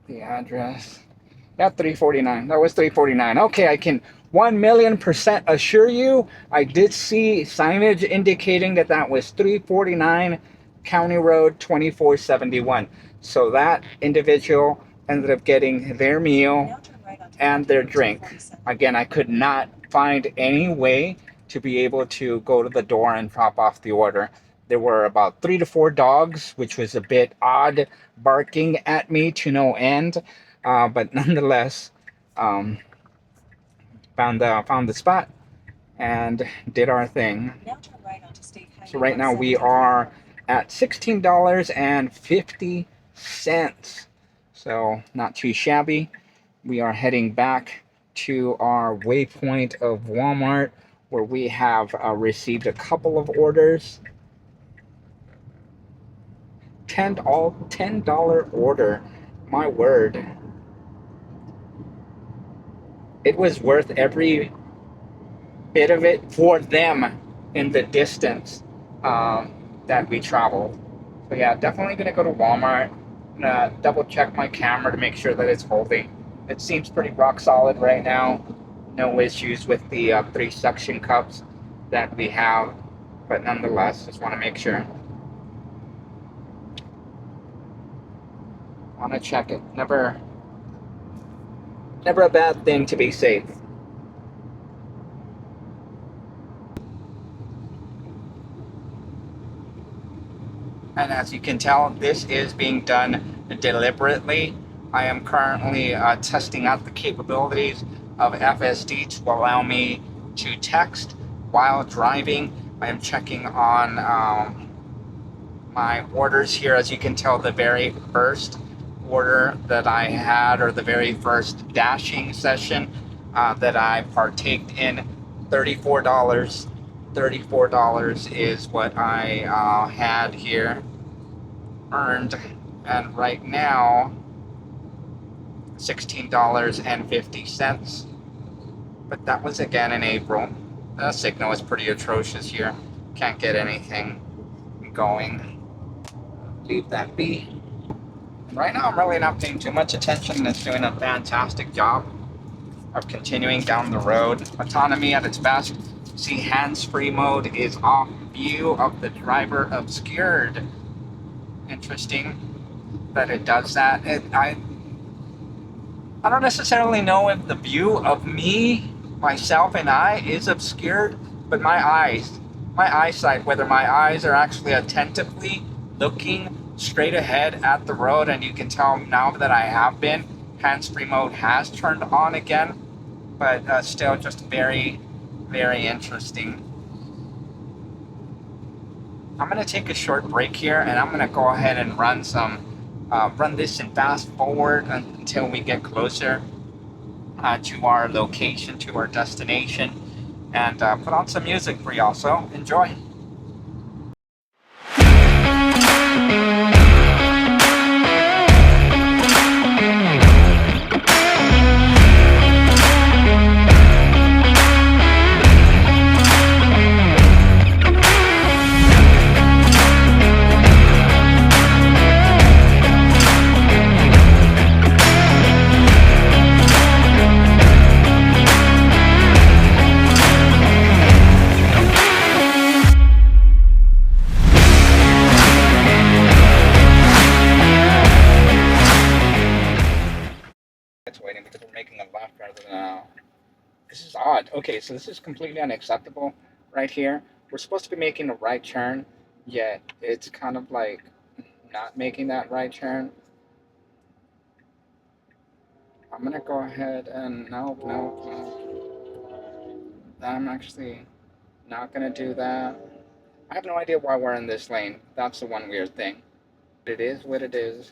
The address. Yeah, 349. That was 349. Okay, I can 1,000,000% assure you I did see signage indicating that that was 349 County Road 2471. So that individual ended up getting their meal Now turn right onto and their Highway drink. 247. Again, I could not find any way to be able to go to the door and drop off the order. There were about 3 to 4 dogs, which was a bit odd, barking at me to no end. But nonetheless, um, found the spot and did our thing. Now turn right onto State Highway So right now we 170. are at $16.50. So not too shabby. We are heading back to our waypoint of Walmart where we have received a couple of orders. $10 order. My word. It was worth every bit of it for them in the distance that we traveled. So yeah, definitely gonna go to Walmart. Double check my camera to make sure that it's holding. It seems pretty rock solid right now. No issues with the 3 suction cups that we have, but nonetheless, just want to make sure. Want to check it. Never a bad thing to be safe. And as you can tell, this is being done deliberately. I am currently testing out the capabilities of FSD to allow me to text while driving. I am checking on my orders here. As you can tell, the very first order that I had, or the very first dashing session that I partaked in, $34. $34 is what I had here earned, and right now $16.50. But that was again in April. The signal is pretty atrocious here. Can't get anything going. Leave that be. Right now I'm really not paying too much attention. It's doing a fantastic job of continuing down the road. Autonomy at its best. See, hands-free mode is off, view of the driver obscured. Interesting that it does that. I don't necessarily know if the view of me, myself and I is obscured, but my eyesight, whether my eyes are actually attentively looking straight ahead at the road, and you can tell now that I have been, hands-free mode has turned on again, but still just very, very interesting. I'm going to take a short break here, and I'm going to go ahead and run this and fast forward until we get closer to our location, to our destination, and put on some music for y'all. So enjoy. It's waiting because we're making a left rather than a... This is odd. Okay, so this is completely unacceptable right here. We're supposed to be making a right turn, yet it's kind of like not making that right turn. I'm gonna go ahead and no. I'm actually Not gonna do that. I have no idea why we're in this lane. That's the one weird thing. But it is what it is.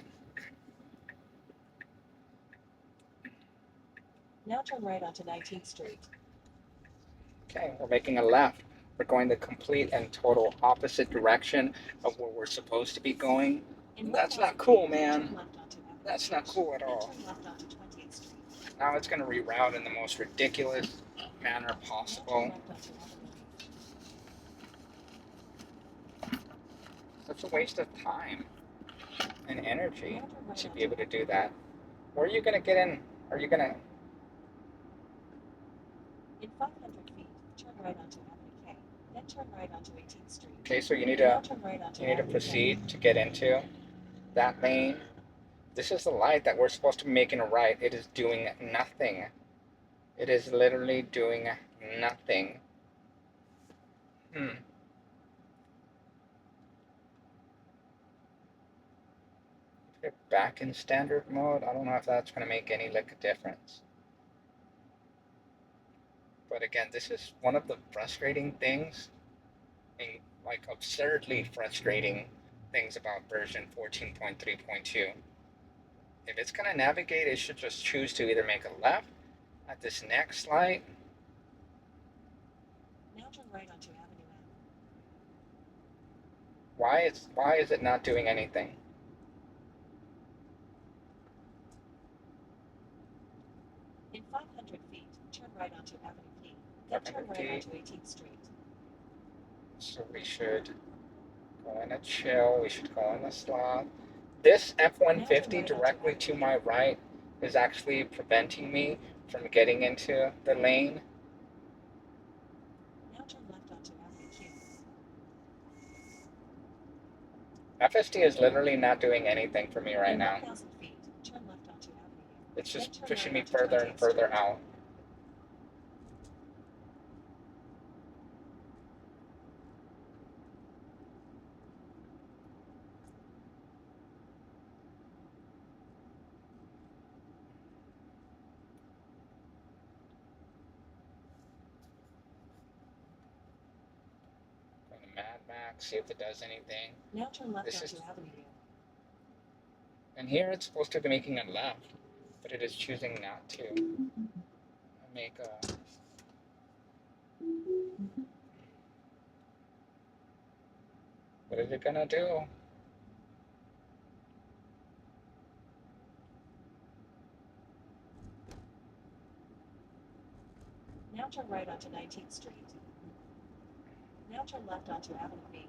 Now turn right onto 19th Street. Okay, we're making a left. We're going the complete and total opposite direction of where we're supposed to be going. That's not cool, man. That's not cool at all. Turn left onto 20th Street. Now it's gonna reroute in the most ridiculous manner possible. Such a waste of time and energy to be able to do that. Where are you gonna get in? Are you gonna? In 500 feet, turn right onto Avenue K. Then turn right onto 18th Street. Okay, so you need Now to turn right onto you need to Avenue K. proceed to get into that lane. This is the light that we're supposed to be making a right. It is doing nothing. It is literally doing nothing. Put it back in standard mode. I don't know if that's going to make any lick of difference. But again, this is one of the frustrating things, and like absurdly frustrating things about version 14.3.2. If it's going to navigate, it should just choose to either make a left at this next light. Now turn right onto Avenue M. Why is it not doing anything? In 500 feet, turn right onto Avenue P. Then turn right onto 18th Street. So we should go in a chill. We should go in a slot. This F-150 directly to my right is actually preventing me from getting into the lane. Now turn left onto Avenue Q. FSD is literally not doing anything for me right In now. 1,000 feet, turn left onto Avenue U. It's Then just turn pushing right me onto further 20th and further Street. out. Going to Mad Max, see if it does anything. Now turn left This onto is, Avenue U. and here it's supposed to be making a left, but it is choosing not to. Make a. What is it gonna do? Now turn right onto 19th Street. Now turn left onto Avenue B.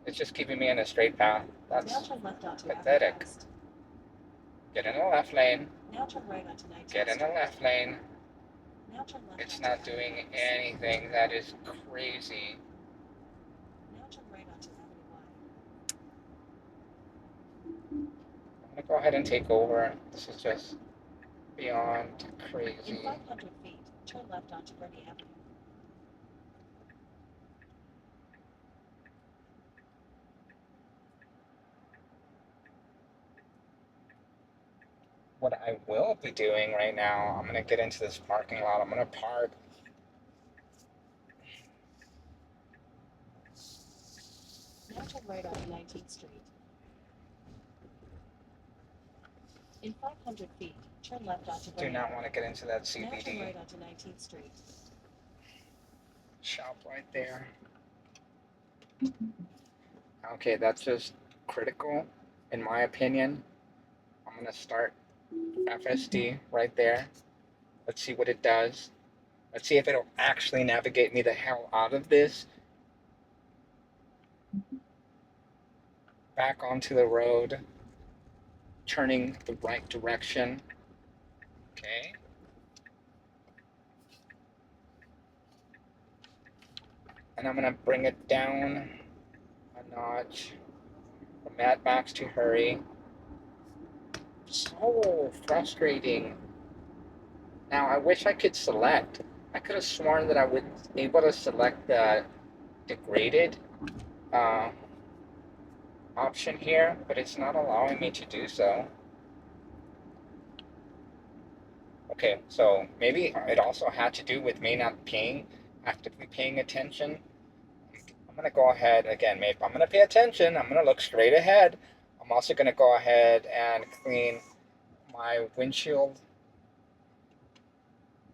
It's just keeping me in a straight path. Now That's turn left onto pathetic. Avenue West. Get in the left lane. Now turn right onto 19th Get in the left lane. Now turn left It's onto not Avenue doing X. anything. That is crazy. Now turn right onto Avenue Y. I'm gonna go ahead and take over. This is just beyond In crazy. 500 feet, turn left onto Bernie Avenue. What I will be doing right now, I'm gonna get into this parking lot. I'm gonna park. Now turn right onto 19th Street. In 500 feet, turn left onto Do Bernie not Avenue. want to get into that Now turn CBD right onto 19th Street. shop right there. Okay, that's just critical, in my opinion. I'm gonna start FSD right there. Let's see what it does. Let's see if it'll actually navigate me the hell out of this. Back onto the road. Turning the right direction. Okay. And I'm gonna bring it down a notch. From Mad Max to hurry. So frustrating. Now I wish I could select. I could have sworn that I was able to select the degraded uh, option here, but it's not allowing me to do so. Okay, so maybe it also had to do with me not actively paying attention. I'm gonna go ahead again, maybe I'm gonna pay attention. I'm gonna look straight ahead. I'm also gonna go ahead and clean my windshield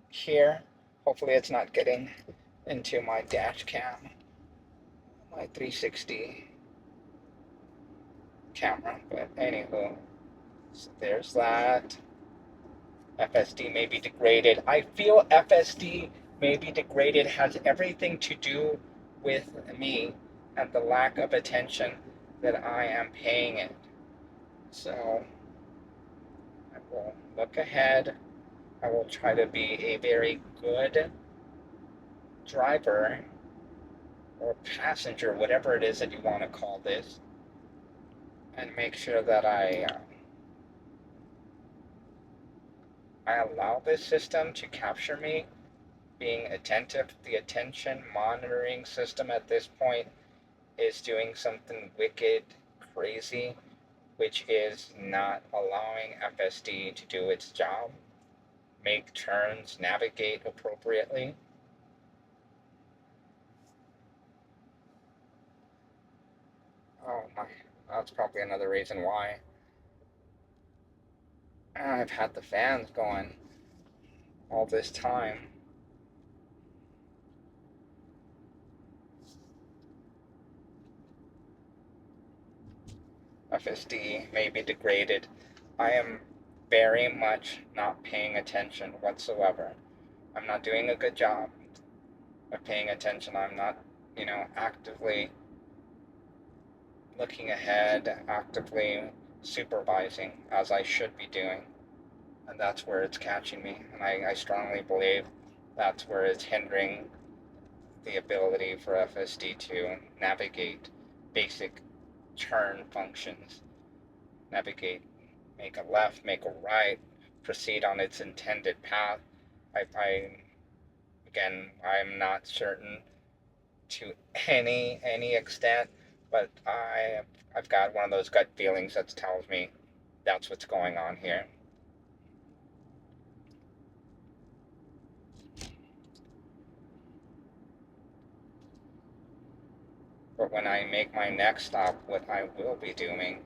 here. Hopefully it's not getting into my dash cam, my 360 camera. But anywho, so there's that. FSD may be degraded. I feel FSD may be degraded has everything to do with me and the lack of attention that I am paying it. So I will look ahead. I will try to be a very good driver or passenger, whatever it is that you want to call this, and make sure that I allow this system to capture me being attentive. The attention monitoring system at this point is doing something wicked crazy, which is not allowing FSD to do its job, make turns, navigate appropriately. Oh my, that's probably another reason why I've had the fans going all this time. FSD may be degraded. I am very much not paying attention whatsoever. I'm not doing a good job of paying attention. I'm not, actively looking ahead, actively supervising as I should be doing. And that's where it's catching me. And I strongly believe that's where it's hindering the ability for FSD to navigate basic turn functions. Navigate, make a left, make a right, proceed on its intended path. Again, I'm not certain to any extent, but I've got one of those gut feelings that tells me that's what's going on here. But when I make my next stop, what I will be doing,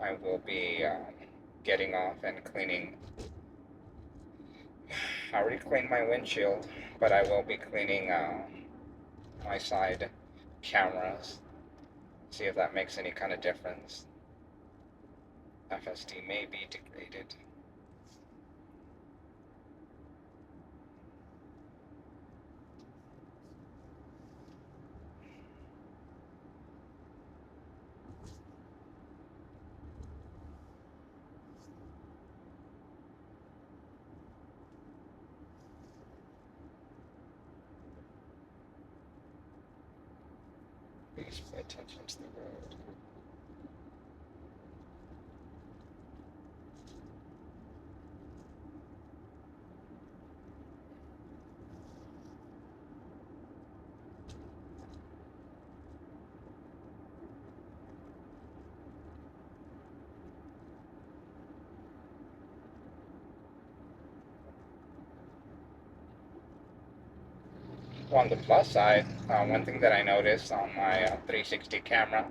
I will be getting off and cleaning. I already cleaned my windshield, but I will be cleaning my side cameras. See if that makes any kind of difference. FSD may be degraded. Please pay attention to the road. On the plus side, one thing that I noticed on my 360 camera,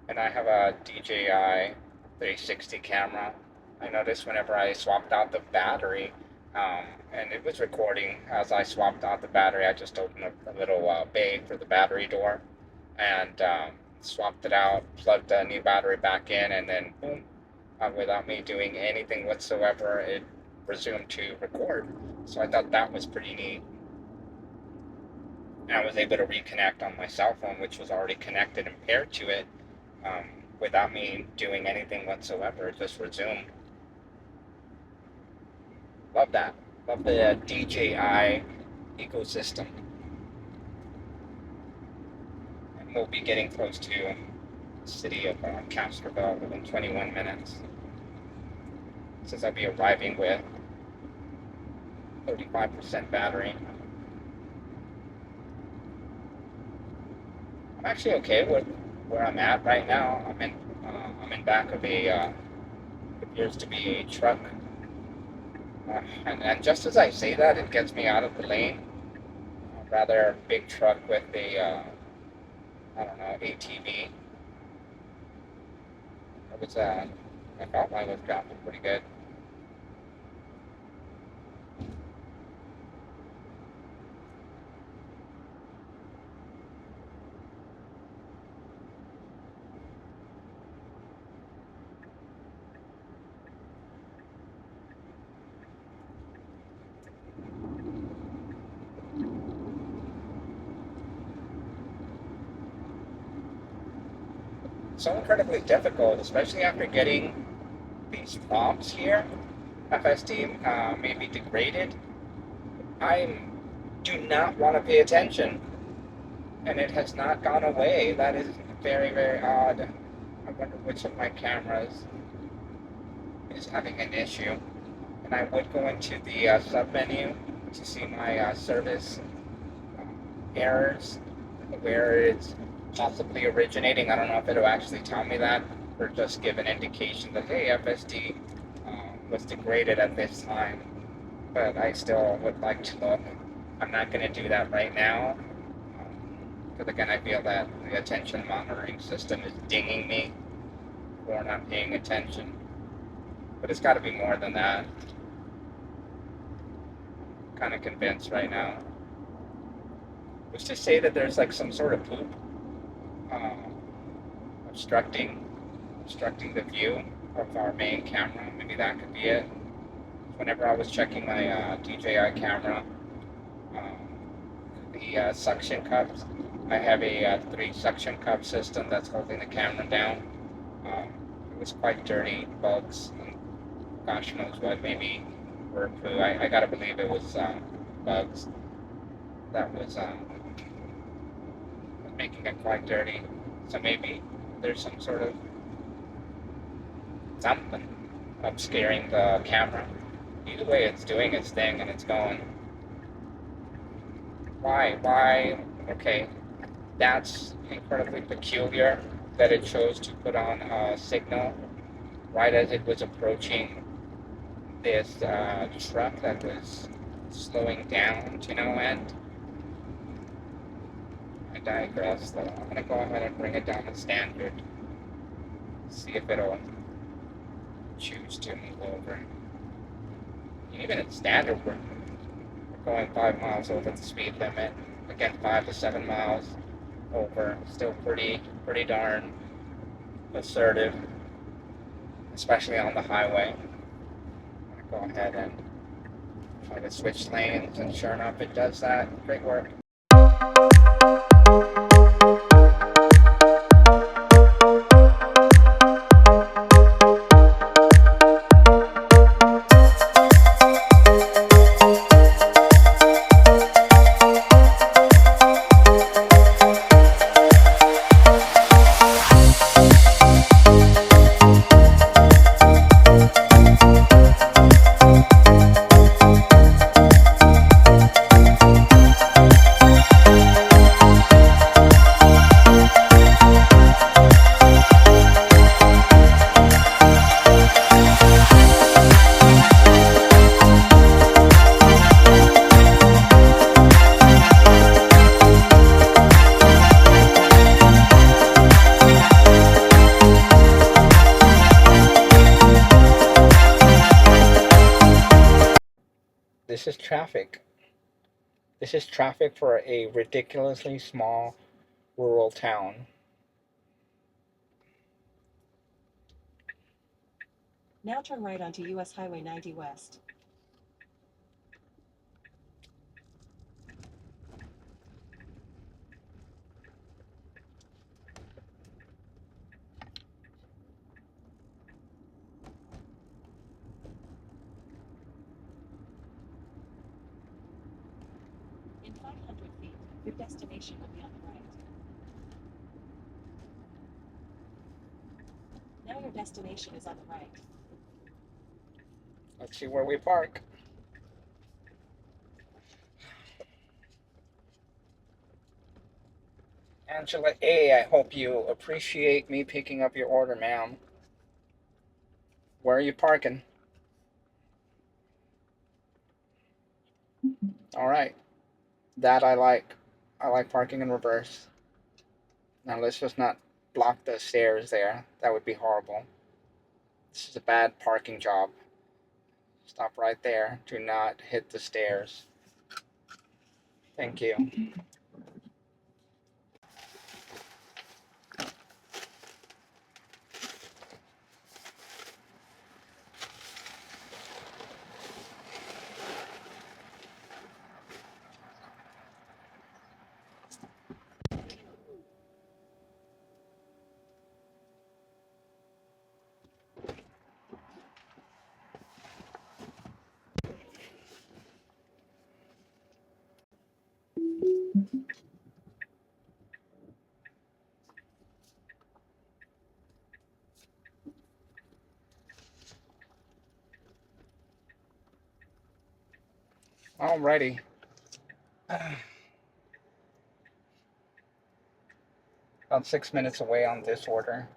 and I have a DJI 360 camera, I noticed whenever I swapped out the battery, and it was recording as I swapped out the battery. I just opened up a little bay for the battery door and swapped it out, plugged a new battery back in, and then boom, without me doing anything whatsoever, it resumed to record. So I thought that was pretty neat. I was able to reconnect on my cell phone, which was already connected and paired to it, without me doing anything whatsoever. It just resumed. Love that. Love the DJI ecosystem. And we'll be getting close to the city of Castroville within 21 minutes. Since I'll be arriving with 35% battery. I'm actually okay with where I'm at right now. I'm in back of a appears to be a truck And just as I say that, it gets me out of the lane. A rather big truck with a, I don't know, ATV. It was, I felt like it was dropping pretty good. So incredibly difficult, especially after getting these prompts here. FSD may be degraded. I do not want to pay attention, and it has not gone away. That is very, very odd. I wonder which of my cameras is having an issue. And I would go into the sub menu to see my service errors, where it's possibly originating. I don't know if it'll actually tell me that, or just give an indication that, hey, FSD was degraded at this time. But I still would like to look. I'm not going to do that right now, because again, I feel that the attention monitoring system is dinging me for not paying attention. But it's got to be more than that. I'm kind of convinced right now. Let's just say that there's like some sort of poop obstructing the view of our main camera. Maybe that could be it. Whenever I was checking my DJI camera, the suction cups, I have a 3 suction cup system that's holding the camera down. It was quite dirty, bugs, and gosh knows what, maybe bird poo. I gotta believe it was bugs that was making it quite dirty. So maybe there's some sort of something obscuring the camera. Either way, it's doing its thing and it's going. Why? Okay, that's incredibly peculiar that it chose to put on a signal right as it was approaching this truck that was slowing down to no end. I digress though. I'm gonna go ahead and bring it down to standard. See if it'll choose to move over. Even at standard, we're going 5 miles over the speed limit. Again, 5 to 7 miles over. Still pretty darn assertive, especially on the highway. I'm gonna go ahead and try to switch lanes, and sure enough, it does that. Great work. This is traffic. This is traffic for a ridiculously small rural town. Now turn right onto US Highway 90 West. In 500 feet, your destination will be on the right. Now your destination is on the right. Let's see where we park. Angela A., I hope you appreciate me picking up your order, ma'am. Where are you parking? All right. That I like. I like parking in reverse. Now let's just not block the stairs there. That would be horrible. This is a bad parking job. Stop right there. Do not hit the stairs. Thank you. Alrighty. About 6 minutes away on this order.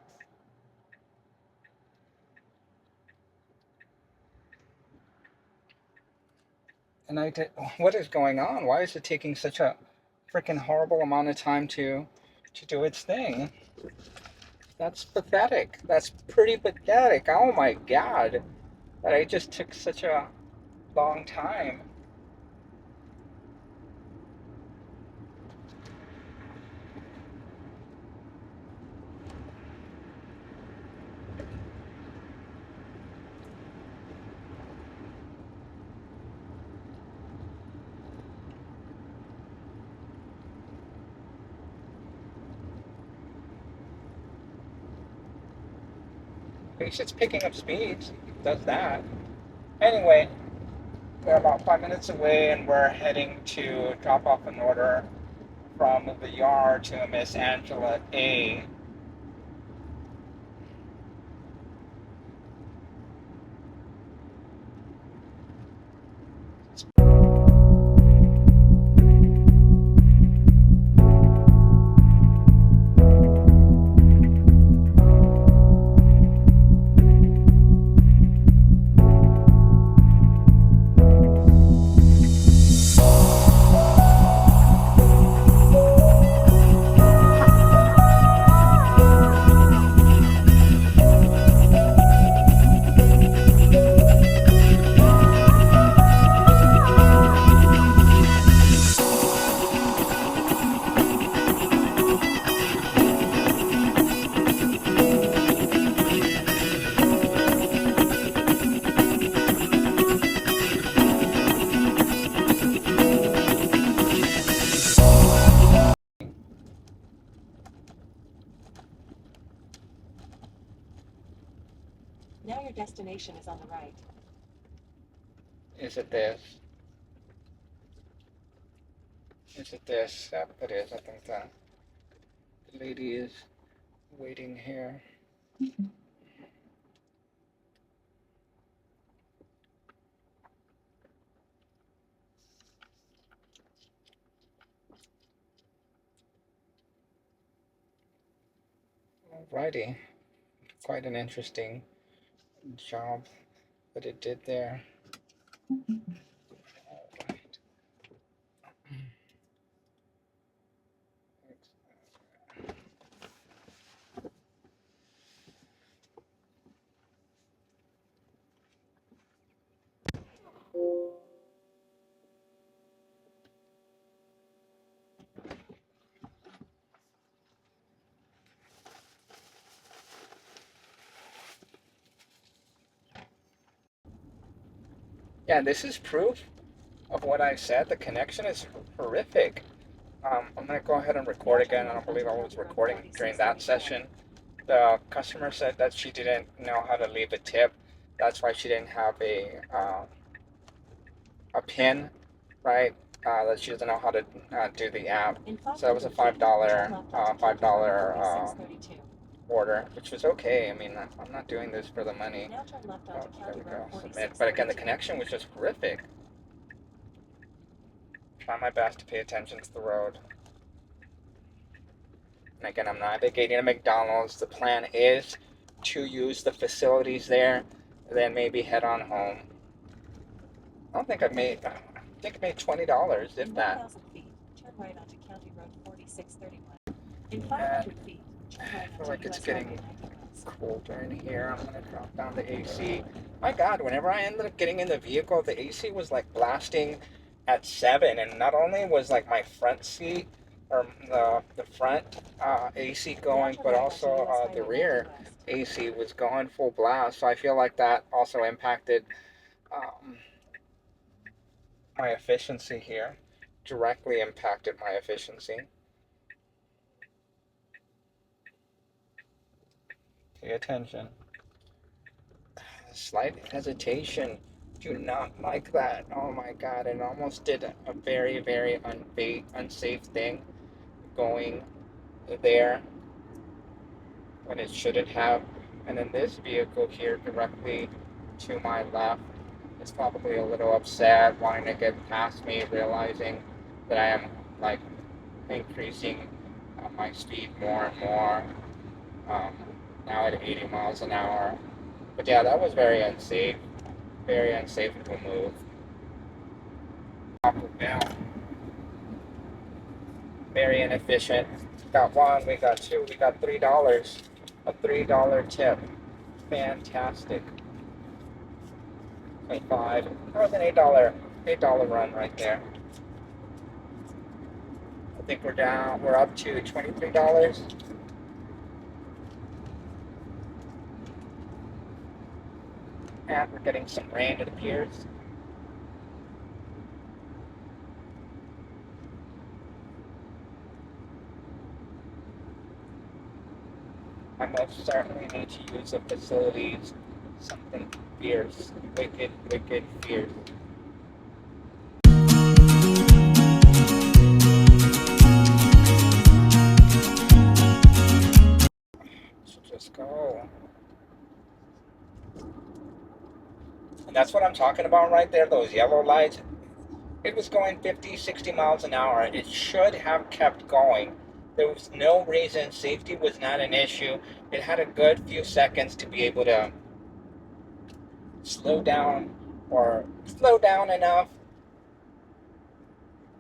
And I did. What is going on? Why is it taking such a freaking horrible amount of time to do its thing? That's pathetic. That's pretty pathetic. Oh my god. That I just took such a long time. At least it's picking up speed. It does that. Anyway, we're about 5 minutes away and we're heading to drop off an order from the yard to Miss Angela A. Now your destination is on the right. Is it this? Is it this? Yep, it is. I think the lady is waiting here. Alrighty. Quite an interesting job that it did there. Alright. Yeah, this is proof of what I said. The connection is horrific. I'm gonna go ahead and record again. I don't believe I was recording during that session. The customer said that she didn't know how to leave a tip. That's why she didn't have a pin, right? That she doesn't know how to do the app. So that was a $5 order, which was okay. I mean, I'm not doing this for the money. Now turn left Oh, onto there County we Road go. Submit. 46. But again, the connection was just horrific. Try my best to pay attention to the road. And again, I'm navigating to McDonald's. The plan is to use the facilities there, then maybe head on home. I don't think I've made. I think I made $20, if In that. 1,000 feet, turn right onto County Road 4631. In 500 feet, turn right I feel onto like it's US Highway getting 90 West. colder in here. I'm gonna drop down the AC. My God, whenever I ended up getting in the vehicle, the AC was like blasting at 7, and not only was like my front seat or the front AC Now going, turn but right also onto US the Highway 90 rear West. AC was going full blast. So I feel like that also impacted um, my efficiency here. Directly impacted my efficiency. Pay attention. Slight hesitation. Do not like that. Oh my God! It almost did a very, very unsafe thing going there when it shouldn't have. And then this vehicle here directly to my left is probably a little upset, wanting to get past me, realizing that I am like increasing my speed more and more. Um, Now at 80 miles an hour. But yeah, that was very unsafe. Very unsafe to move. Now, very inefficient. Got one, we got two, we got $3. A $3 tip. Fantastic. 25. That was an $8 run right there. I think we're up to $23. And we're getting some rain, it appears. I most certainly need to use the facilities. Something fierce. Wicked, wicked fierce. So just go. And that's what I'm talking about right there, those yellow lights. It was going 50, 60 miles an hour. It should have kept going. There was no reason. Safety was not an issue. It had a good few seconds to be able to slow down or slow down enough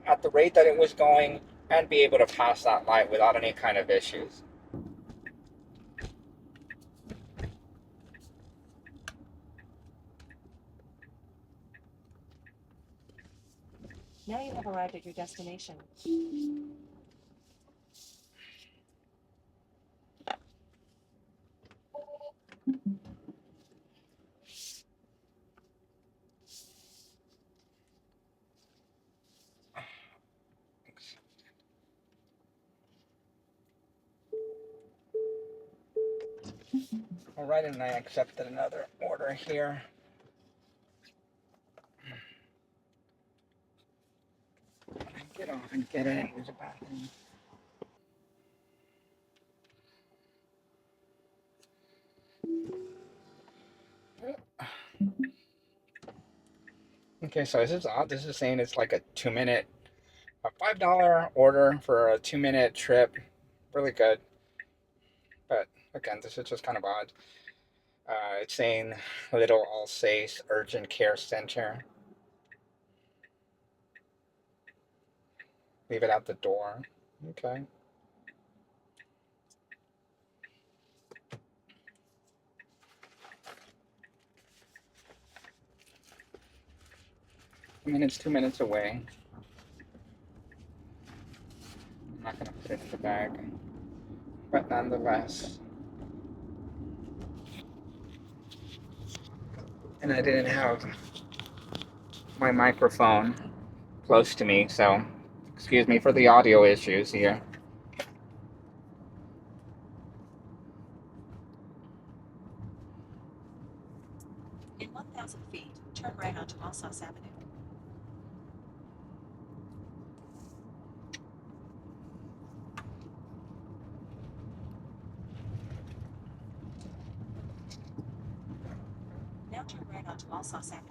at the rate that it was going and be able to pass that light without any kind of issues. Now you have arrived at your destination. All right, and I accepted another order here. Get off and get in. Use a bathroom. Okay, so this is odd. This is saying it's like a 2-minute, a $5 order for a 2-minute trip. Really good. But again, this is just kind of odd. It's saying Little Alsace Urgent Care Center. Leave it at the door. Okay. I mean, it's 2 minutes away. I'm not gonna put it in the bag. But nonetheless. And I didn't have my microphone close to me, so excuse me for the audio issues here. In 1,000 feet, turn right onto Alsace Avenue. Now turn right onto Alsace Avenue.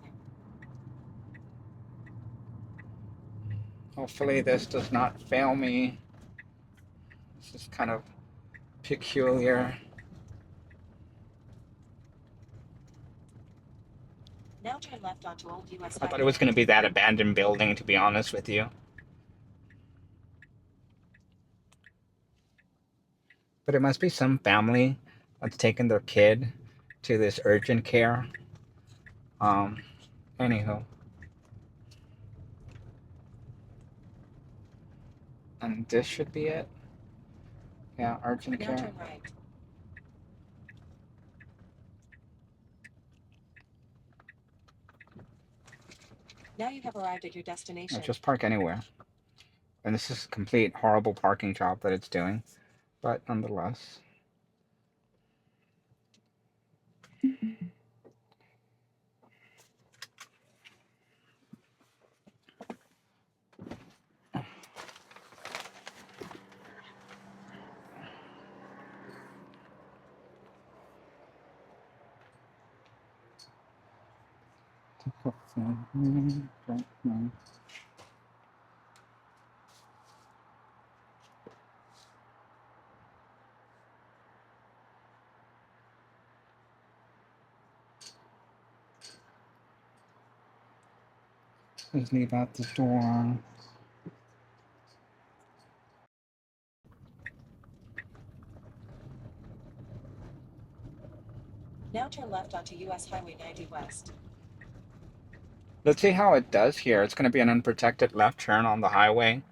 Hopefully this does not fail me. This is kind of peculiar. Now turn left onto Old US I thought it was going to be that abandoned building, to be honest with you. But it must be some family that's taken their kid to this urgent care. Anywho. And this should be it. Yeah, urgent care. Now turn right. Now you have arrived at your destination. Just park anywhere. And this is a complete horrible parking job that it's doing. But nonetheless. Just leave out the door. Now turn left onto US Highway 90 West. Let's see how it does here. It's going to be an unprotected left turn on the highway.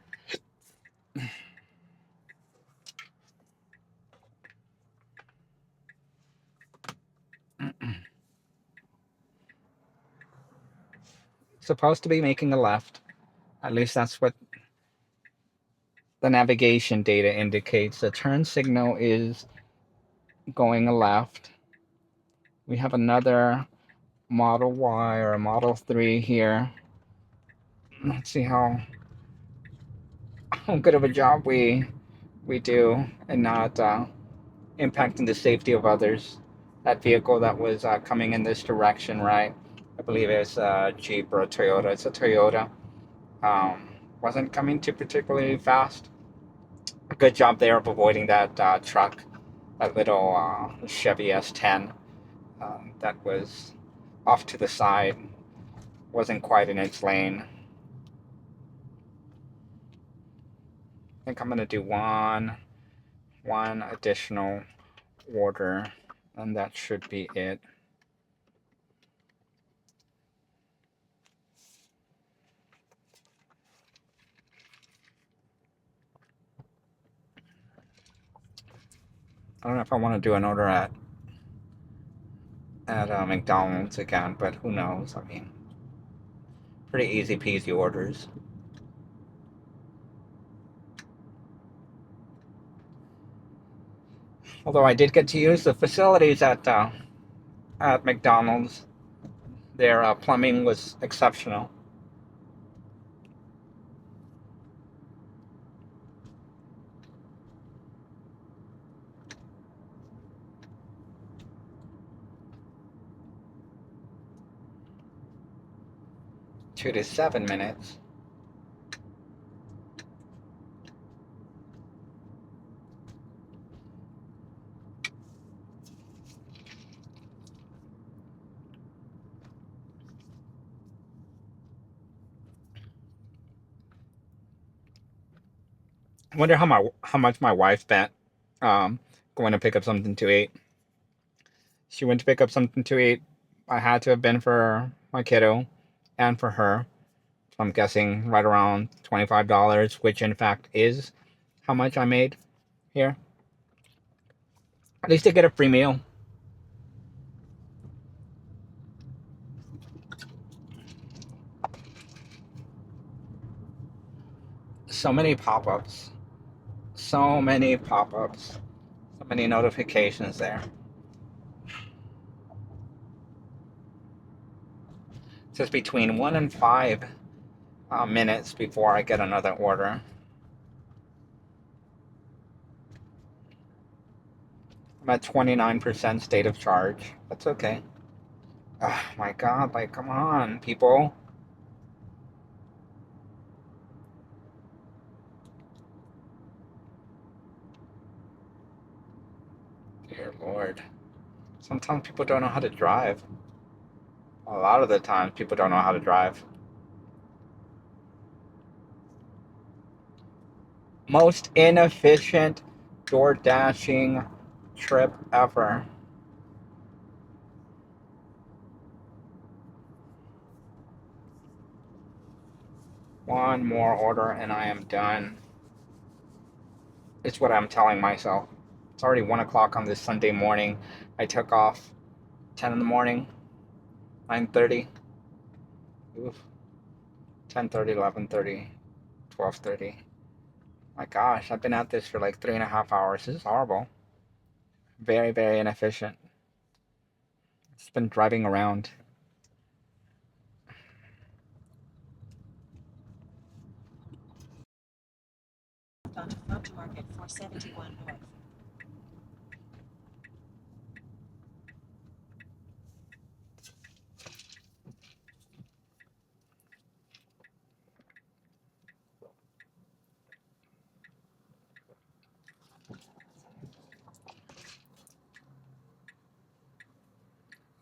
Supposed to be making a left. At least that's what the navigation data indicates. The turn signal is going left. We have another Model Y or a Model 3 here. Let's see how good of a job we do and not impacting the safety of others. That vehicle that was coming in this direction, right? I believe it's a Jeep or a Toyota. It's a Toyota. Wasn't coming too particularly fast. Good job there of avoiding that truck, that little Chevy S10 that was off to the side. Wasn't quite in its lane. I think I'm gonna do one additional order, and that should be it. I don't know if I want to do an order at McDonald's again, but who knows? I mean, pretty easy peasy orders. Although I did get to use the facilities at McDonald's. Their plumbing was exceptional. Two to 7 minutes. I wonder how much my wife spent going to pick up something to eat. She went to pick up something to eat. I had to have been for my kiddo and for her. So I'm guessing right around $25, which in fact is how much I made here. At least to get a free meal. So many pop-ups. So many pop-ups. So many notifications there. It says between 1 and 5 minutes before I get another order. I'm at 29% state of charge. That's okay. Oh my god, like, come on, people. Dear Lord. Sometimes people don't know how to drive. A lot of the times, people don't know how to drive. Most inefficient door dashing trip ever. One more order and I am done. It's what I'm telling myself. It's already 1 o'clock on this Sunday morning. I took off 10 in the morning, 9:30, oof, 10:30, 11:30, 12:30. My gosh, I've been at this for like 3.5 hours. This is horrible. Very, very inefficient. It's been driving around. Onto Farm to Market 471 North.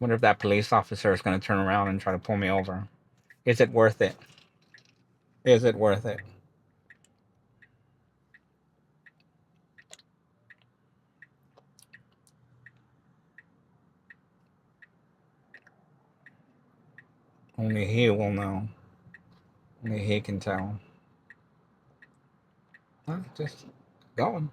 Wonder if that police officer is going to turn around and try to pull me over. Is it worth it? Is it worth it? Only he will know. Only he can tell. Just going.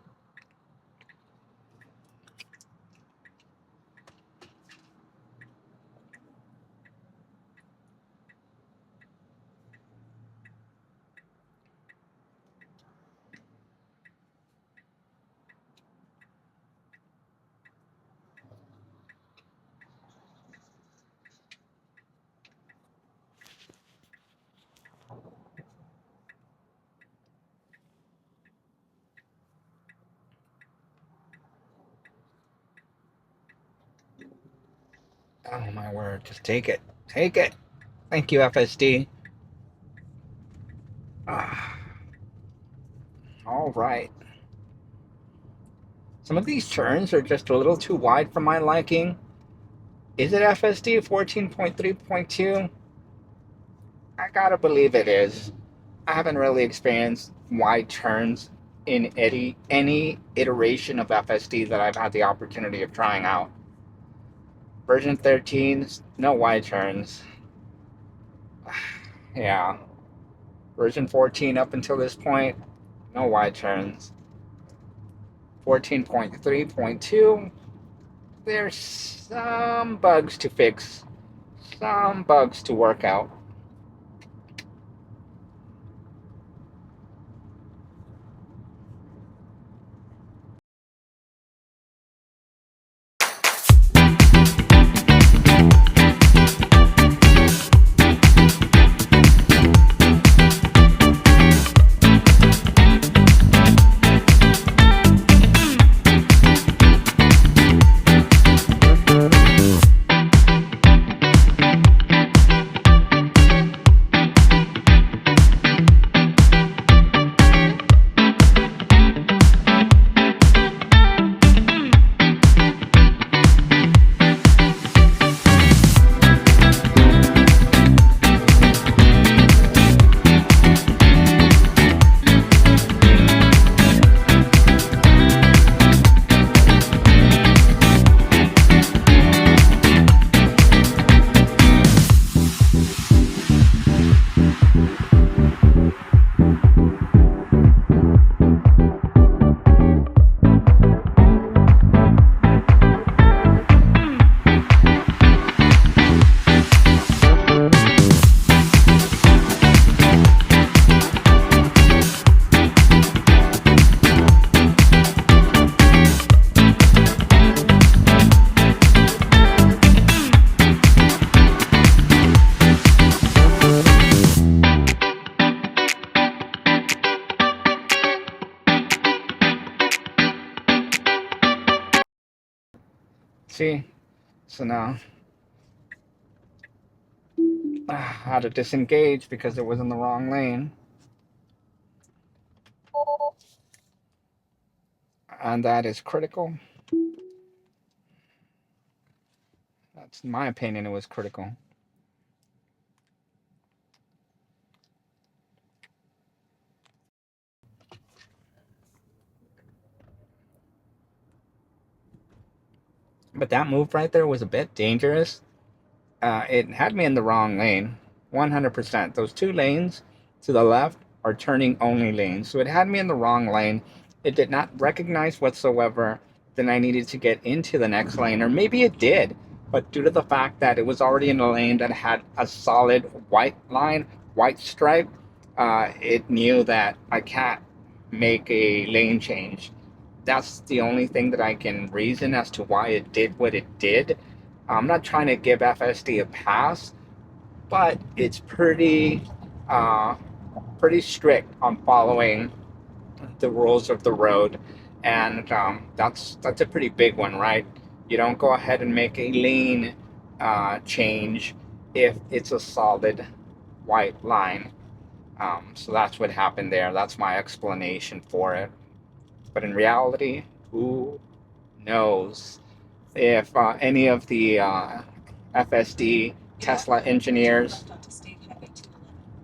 Oh my word. Just take it. Take it. Thank you, FSD. Ah, all right. Some of these turns are just a little too wide for my liking. Is it FSD 14.3.2? I gotta believe it is. I haven't really experienced wide turns in any iteration of FSD that I've had the opportunity of trying out. Version 13, no wide turns. Yeah. Version 14 up until this point, no wide turns. 14.3.2, there's some bugs to fix, some bugs to work out. See, so now I had to disengage because it was in the wrong lane. And that is critical. That's in my opinion, it was critical. But that move right there was a bit dangerous. It had me in the wrong lane, 100%. Those two lanes to the left are turning only lanes. So it had me in the wrong lane. It did not recognize whatsoever that I needed to get into the next lane, or maybe it did. But due to the fact that it was already in a lane that had a solid white line, white stripe, it knew that I can't make a lane change. That's the only thing that I can reason as to why it did what it did. I'm not trying to give FSD a pass, but it's uh, pretty strict on following the rules of the road, and that's a pretty big one, right? You don't go ahead and make a lane change if it's a solid white line. So that's what happened there. That's my explanation for it. But in reality, who knows if any of the FSD Tesla engineers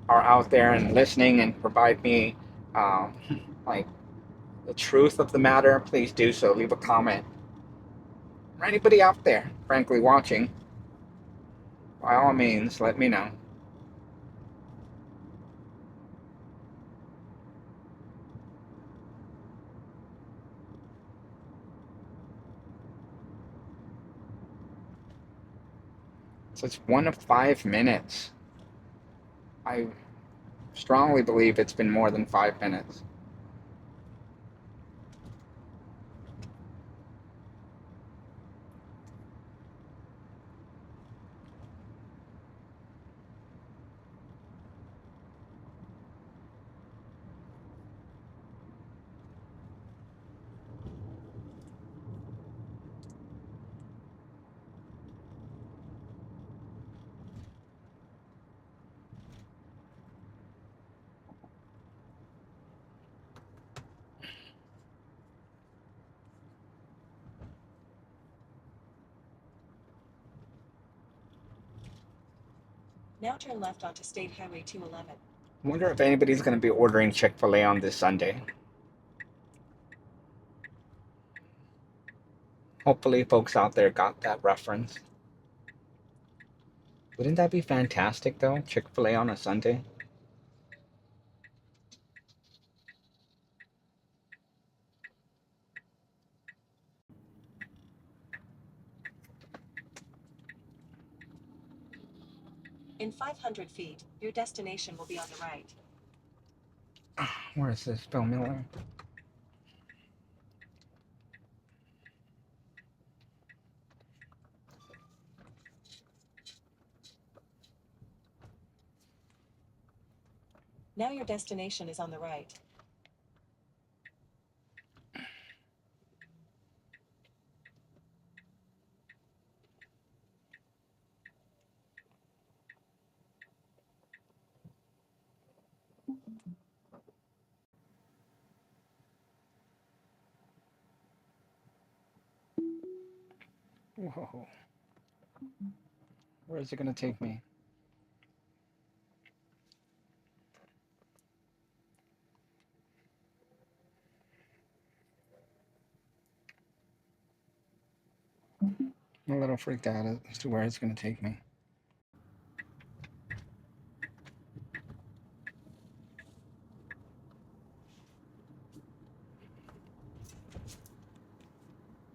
are out there and listening and provide me um, like the truth of the matter, please do so. Leave a comment. Or anybody out there, frankly, watching, by all means, let me know. So it's 1 of 5 minutes. I strongly believe it's been more than 5 minutes. Now turn left onto State Highway 211. I wonder if anybody's going to be ordering Chick-fil-A on this Sunday. Hopefully, folks out there got that reference. Wouldn't that be fantastic, though? Chick-fil-A on a Sunday? In 500 feet, your destination will be on the right. Where is this, Bill Miller? Now your destination is on the right. Whoa. Where is it going to take me? I'm a little freaked out as to where it's going to take me.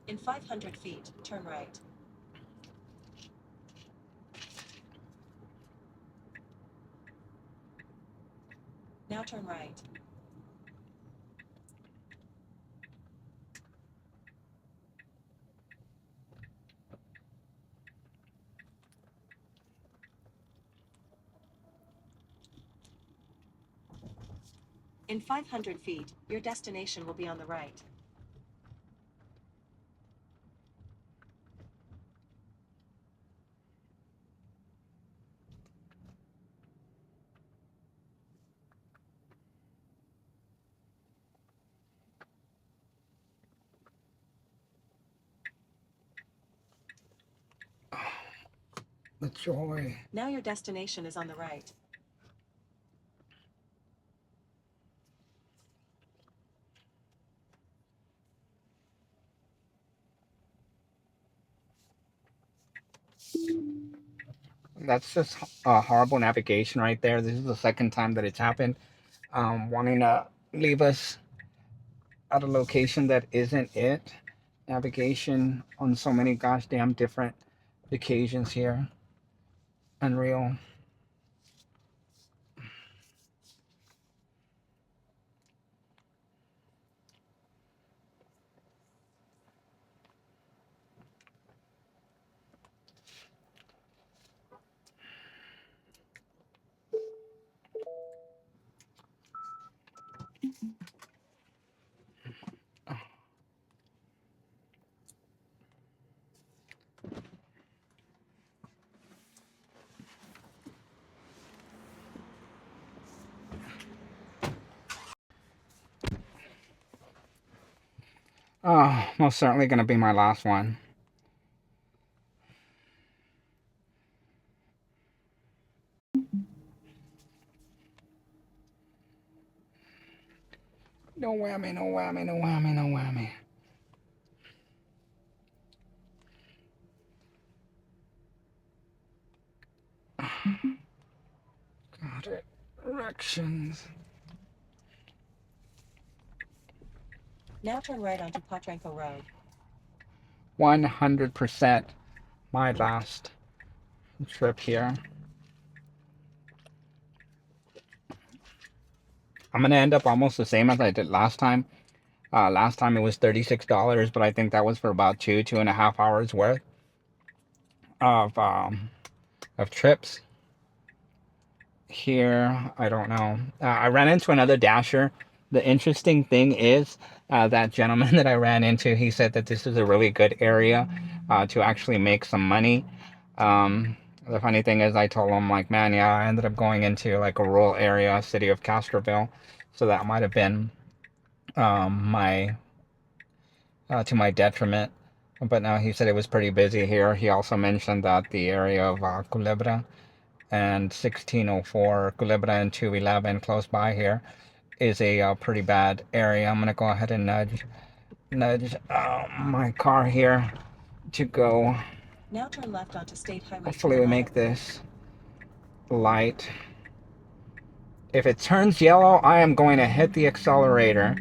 In 500 feet, turn right. Now turn right. In 500 feet, your destination will be on the right. The joy. Now your destination is on the right. That's just horrible navigation right there. This is the second time that it's happened. Wanting to leave us at a location that isn't it. Navigation on so many gosh damn different occasions here. Unreal. Oh, most certainly going to be my last one. No whammy, no whammy, no whammy, no whammy. Got it. Directions. Now turn right onto Potranco Road. 100% my last trip here. I'm going to end up almost the same as I did last time. Last time it was $36, but I think that was for about 2.5 hours worth of trips. Here, I don't know. I ran into another dasher. The interesting thing is that gentleman that I ran into, he said that this is a really good area to actually make some money. The funny thing is I told him, like, man, yeah, I ended up going into like a rural area, city of Castroville. So that might have been my to my detriment. But now he said it was pretty busy here. He also mentioned that the area of Culebra and 1604, Culebra and 211 close by here is a pretty bad area. I'm gonna go ahead and nudge my car here to go. Now turn left onto State Highway. Hopefully we make this light. If it turns yellow, I am going to hit the accelerator.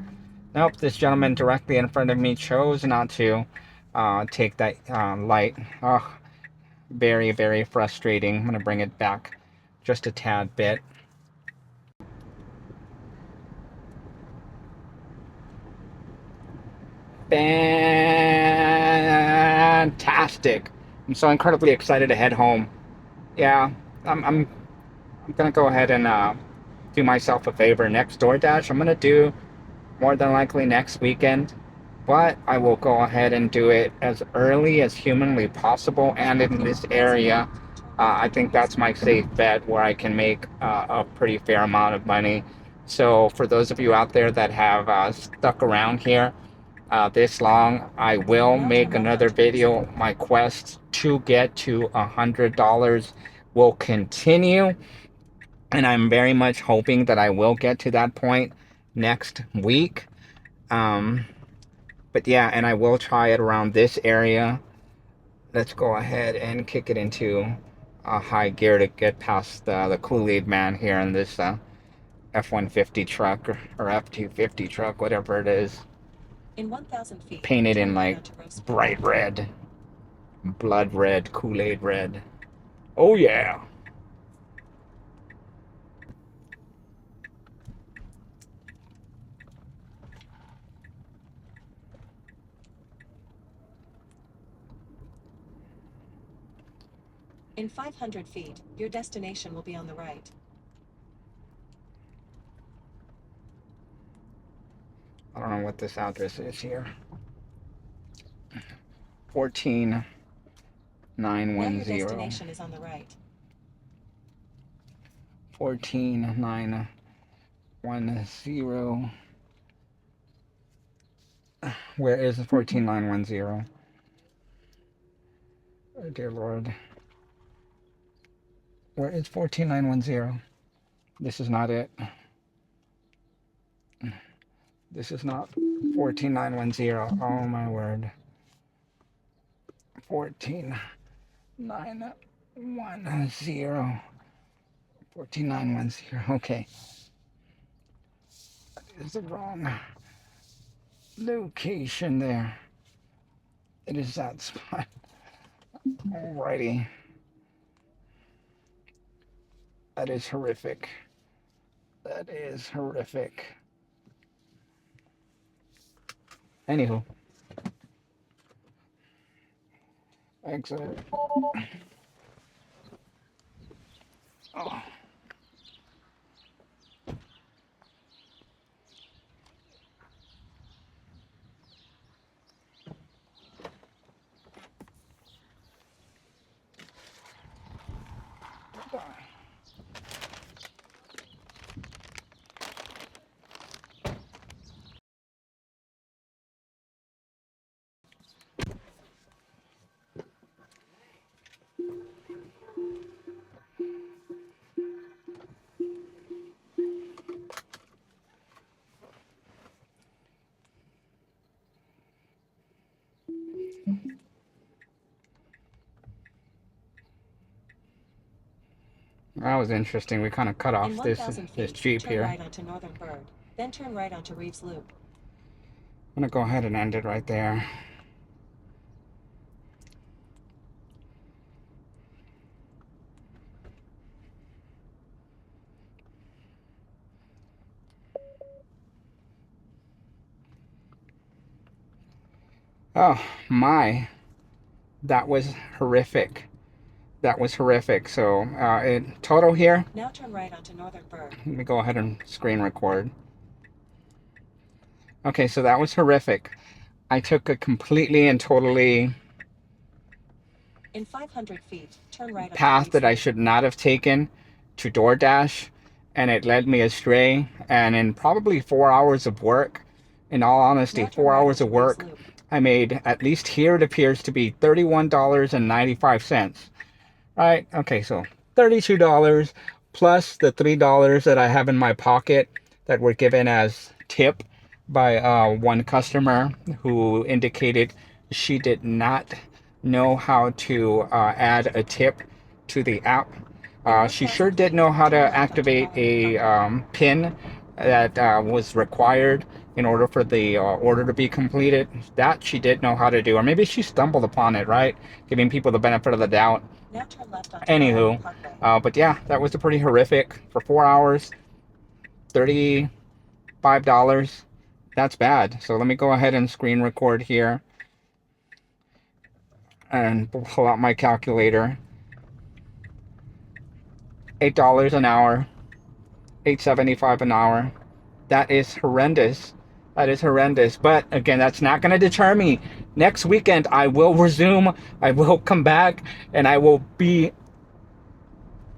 Nope, this gentleman directly in front of me chose not to take that light. Oh, very, very frustrating. I'm going to bring it back just a tad bit. Fantastic. I'm so incredibly excited to head home. Yeah, I'm going to go ahead and do myself a favor. Next DoorDash, I'm going to do more than likely next weekend, but I will go ahead and do it as early as humanly possible. And in this area, I think that's my safe bet where I can make a pretty fair amount of money. So for those of you out there that have stuck around here this long, I will make another video. My quest to get to $100 will continue, and I'm very much hoping that I will get to that point next week. But yeah, and I will try it around this area. Let's go ahead and kick it into a high gear to get past the Kool-Aid man here in this F-150 truck or F-250 truck, whatever it is. In 1,000 feet, Painted in turn like onto Rose bright red, blood red, Kool-Aid red. Oh yeah. In 500 feet, your destination will be on the right. I don't know what this address is here. Now your 14910. destination is on the right. 14910. Where is 14910? Oh dear Lord. Where is 14910? This is not it. This is not 14910. Oh my word. 149. 10 14910. Okay, that is the wrong location there. It is that spot. Alrighty. That is horrific. That is horrific. Anywho, exit. Oh. That was interesting. We kind of cut In off this 1,000 this feet, Jeep turn here. right onto Northern Bird, then turn right onto Reeves Loop. I'm gonna go ahead and end it right there. Oh my, that was horrific. That was horrific. So in total here, Now turn right onto Northern Bird. let me go ahead and screen record. Okay, so that was horrific. I took a completely and totally In 500 feet, turn right onto path Reeves that I Loop. should not have taken to DoorDash, and it led me astray. And in probably 4 hours of work, in all honesty, Now turn 4 hours right of onto Reeves work, Loop. I made, at least here it appears to be $31.95. Right? Okay, so $32 plus the $3 that I have in my pocket that were given as tip by one customer who indicated she did not know how to add a tip to the app. She sure did know how to activate a PIN that was required in order for the order to be completed. That she did know how to do, or maybe she stumbled upon it, right? Giving people the benefit of the doubt. Now turn left onto Anywho, Colorado Parkway. but yeah, that was a pretty horrific for 4 hours, $35. That's bad. So let me go ahead and screen record here and pull out my calculator. $8 an hour, $8.75 an hour. That is horrendous. That is horrendous. But again, that's not going to deter me. Next weekend, I will resume. I will come back and I will be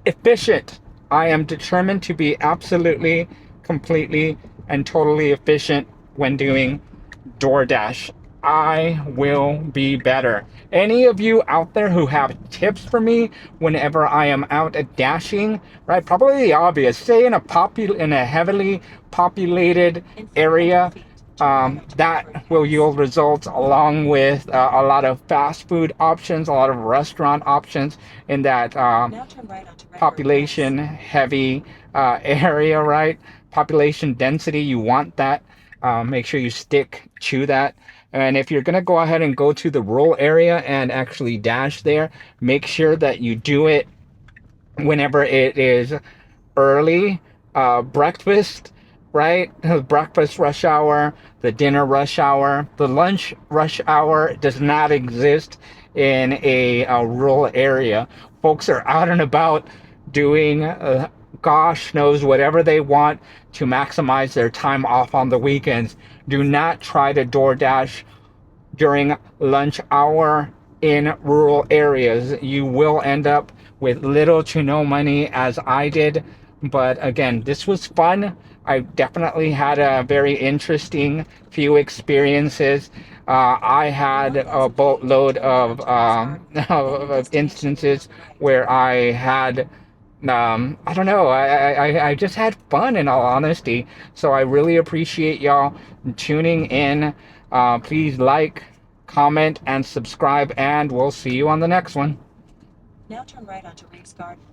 efficient. I am determined to be absolutely, completely, and totally efficient when doing DoorDash. I will be better. Any of you out there who have tips for me whenever I am out at dashing, right? Probably the obvious. Say in a heavily populated In 500 area, feet, turn right onto that Woodford will Hills. yield results along with a lot of fast food options, a lot of restaurant options in that Now turn right onto Redbird population Hills. heavy area, right? Population density, you want that. Make sure you stick to that. And if you're going to go ahead and go to the rural area and actually dash there, make sure that you do it whenever it is early breakfast, right? The breakfast rush hour, the dinner rush hour, the lunch rush hour does not exist in a rural area. Folks are out and about doing gosh knows whatever they want to maximize their time off on the weekends. Do not try to DoorDash during lunch hour in rural areas. You will end up with little to no money, as I did. But again, this was fun. I definitely had a very interesting few experiences. I had a boatload of, of instances where I had I don't know. I just had fun in all honesty. So I really appreciate y'all tuning in. Please like, comment, and subscribe, and we'll see you on the next one. Now turn right onto Reeves Garden.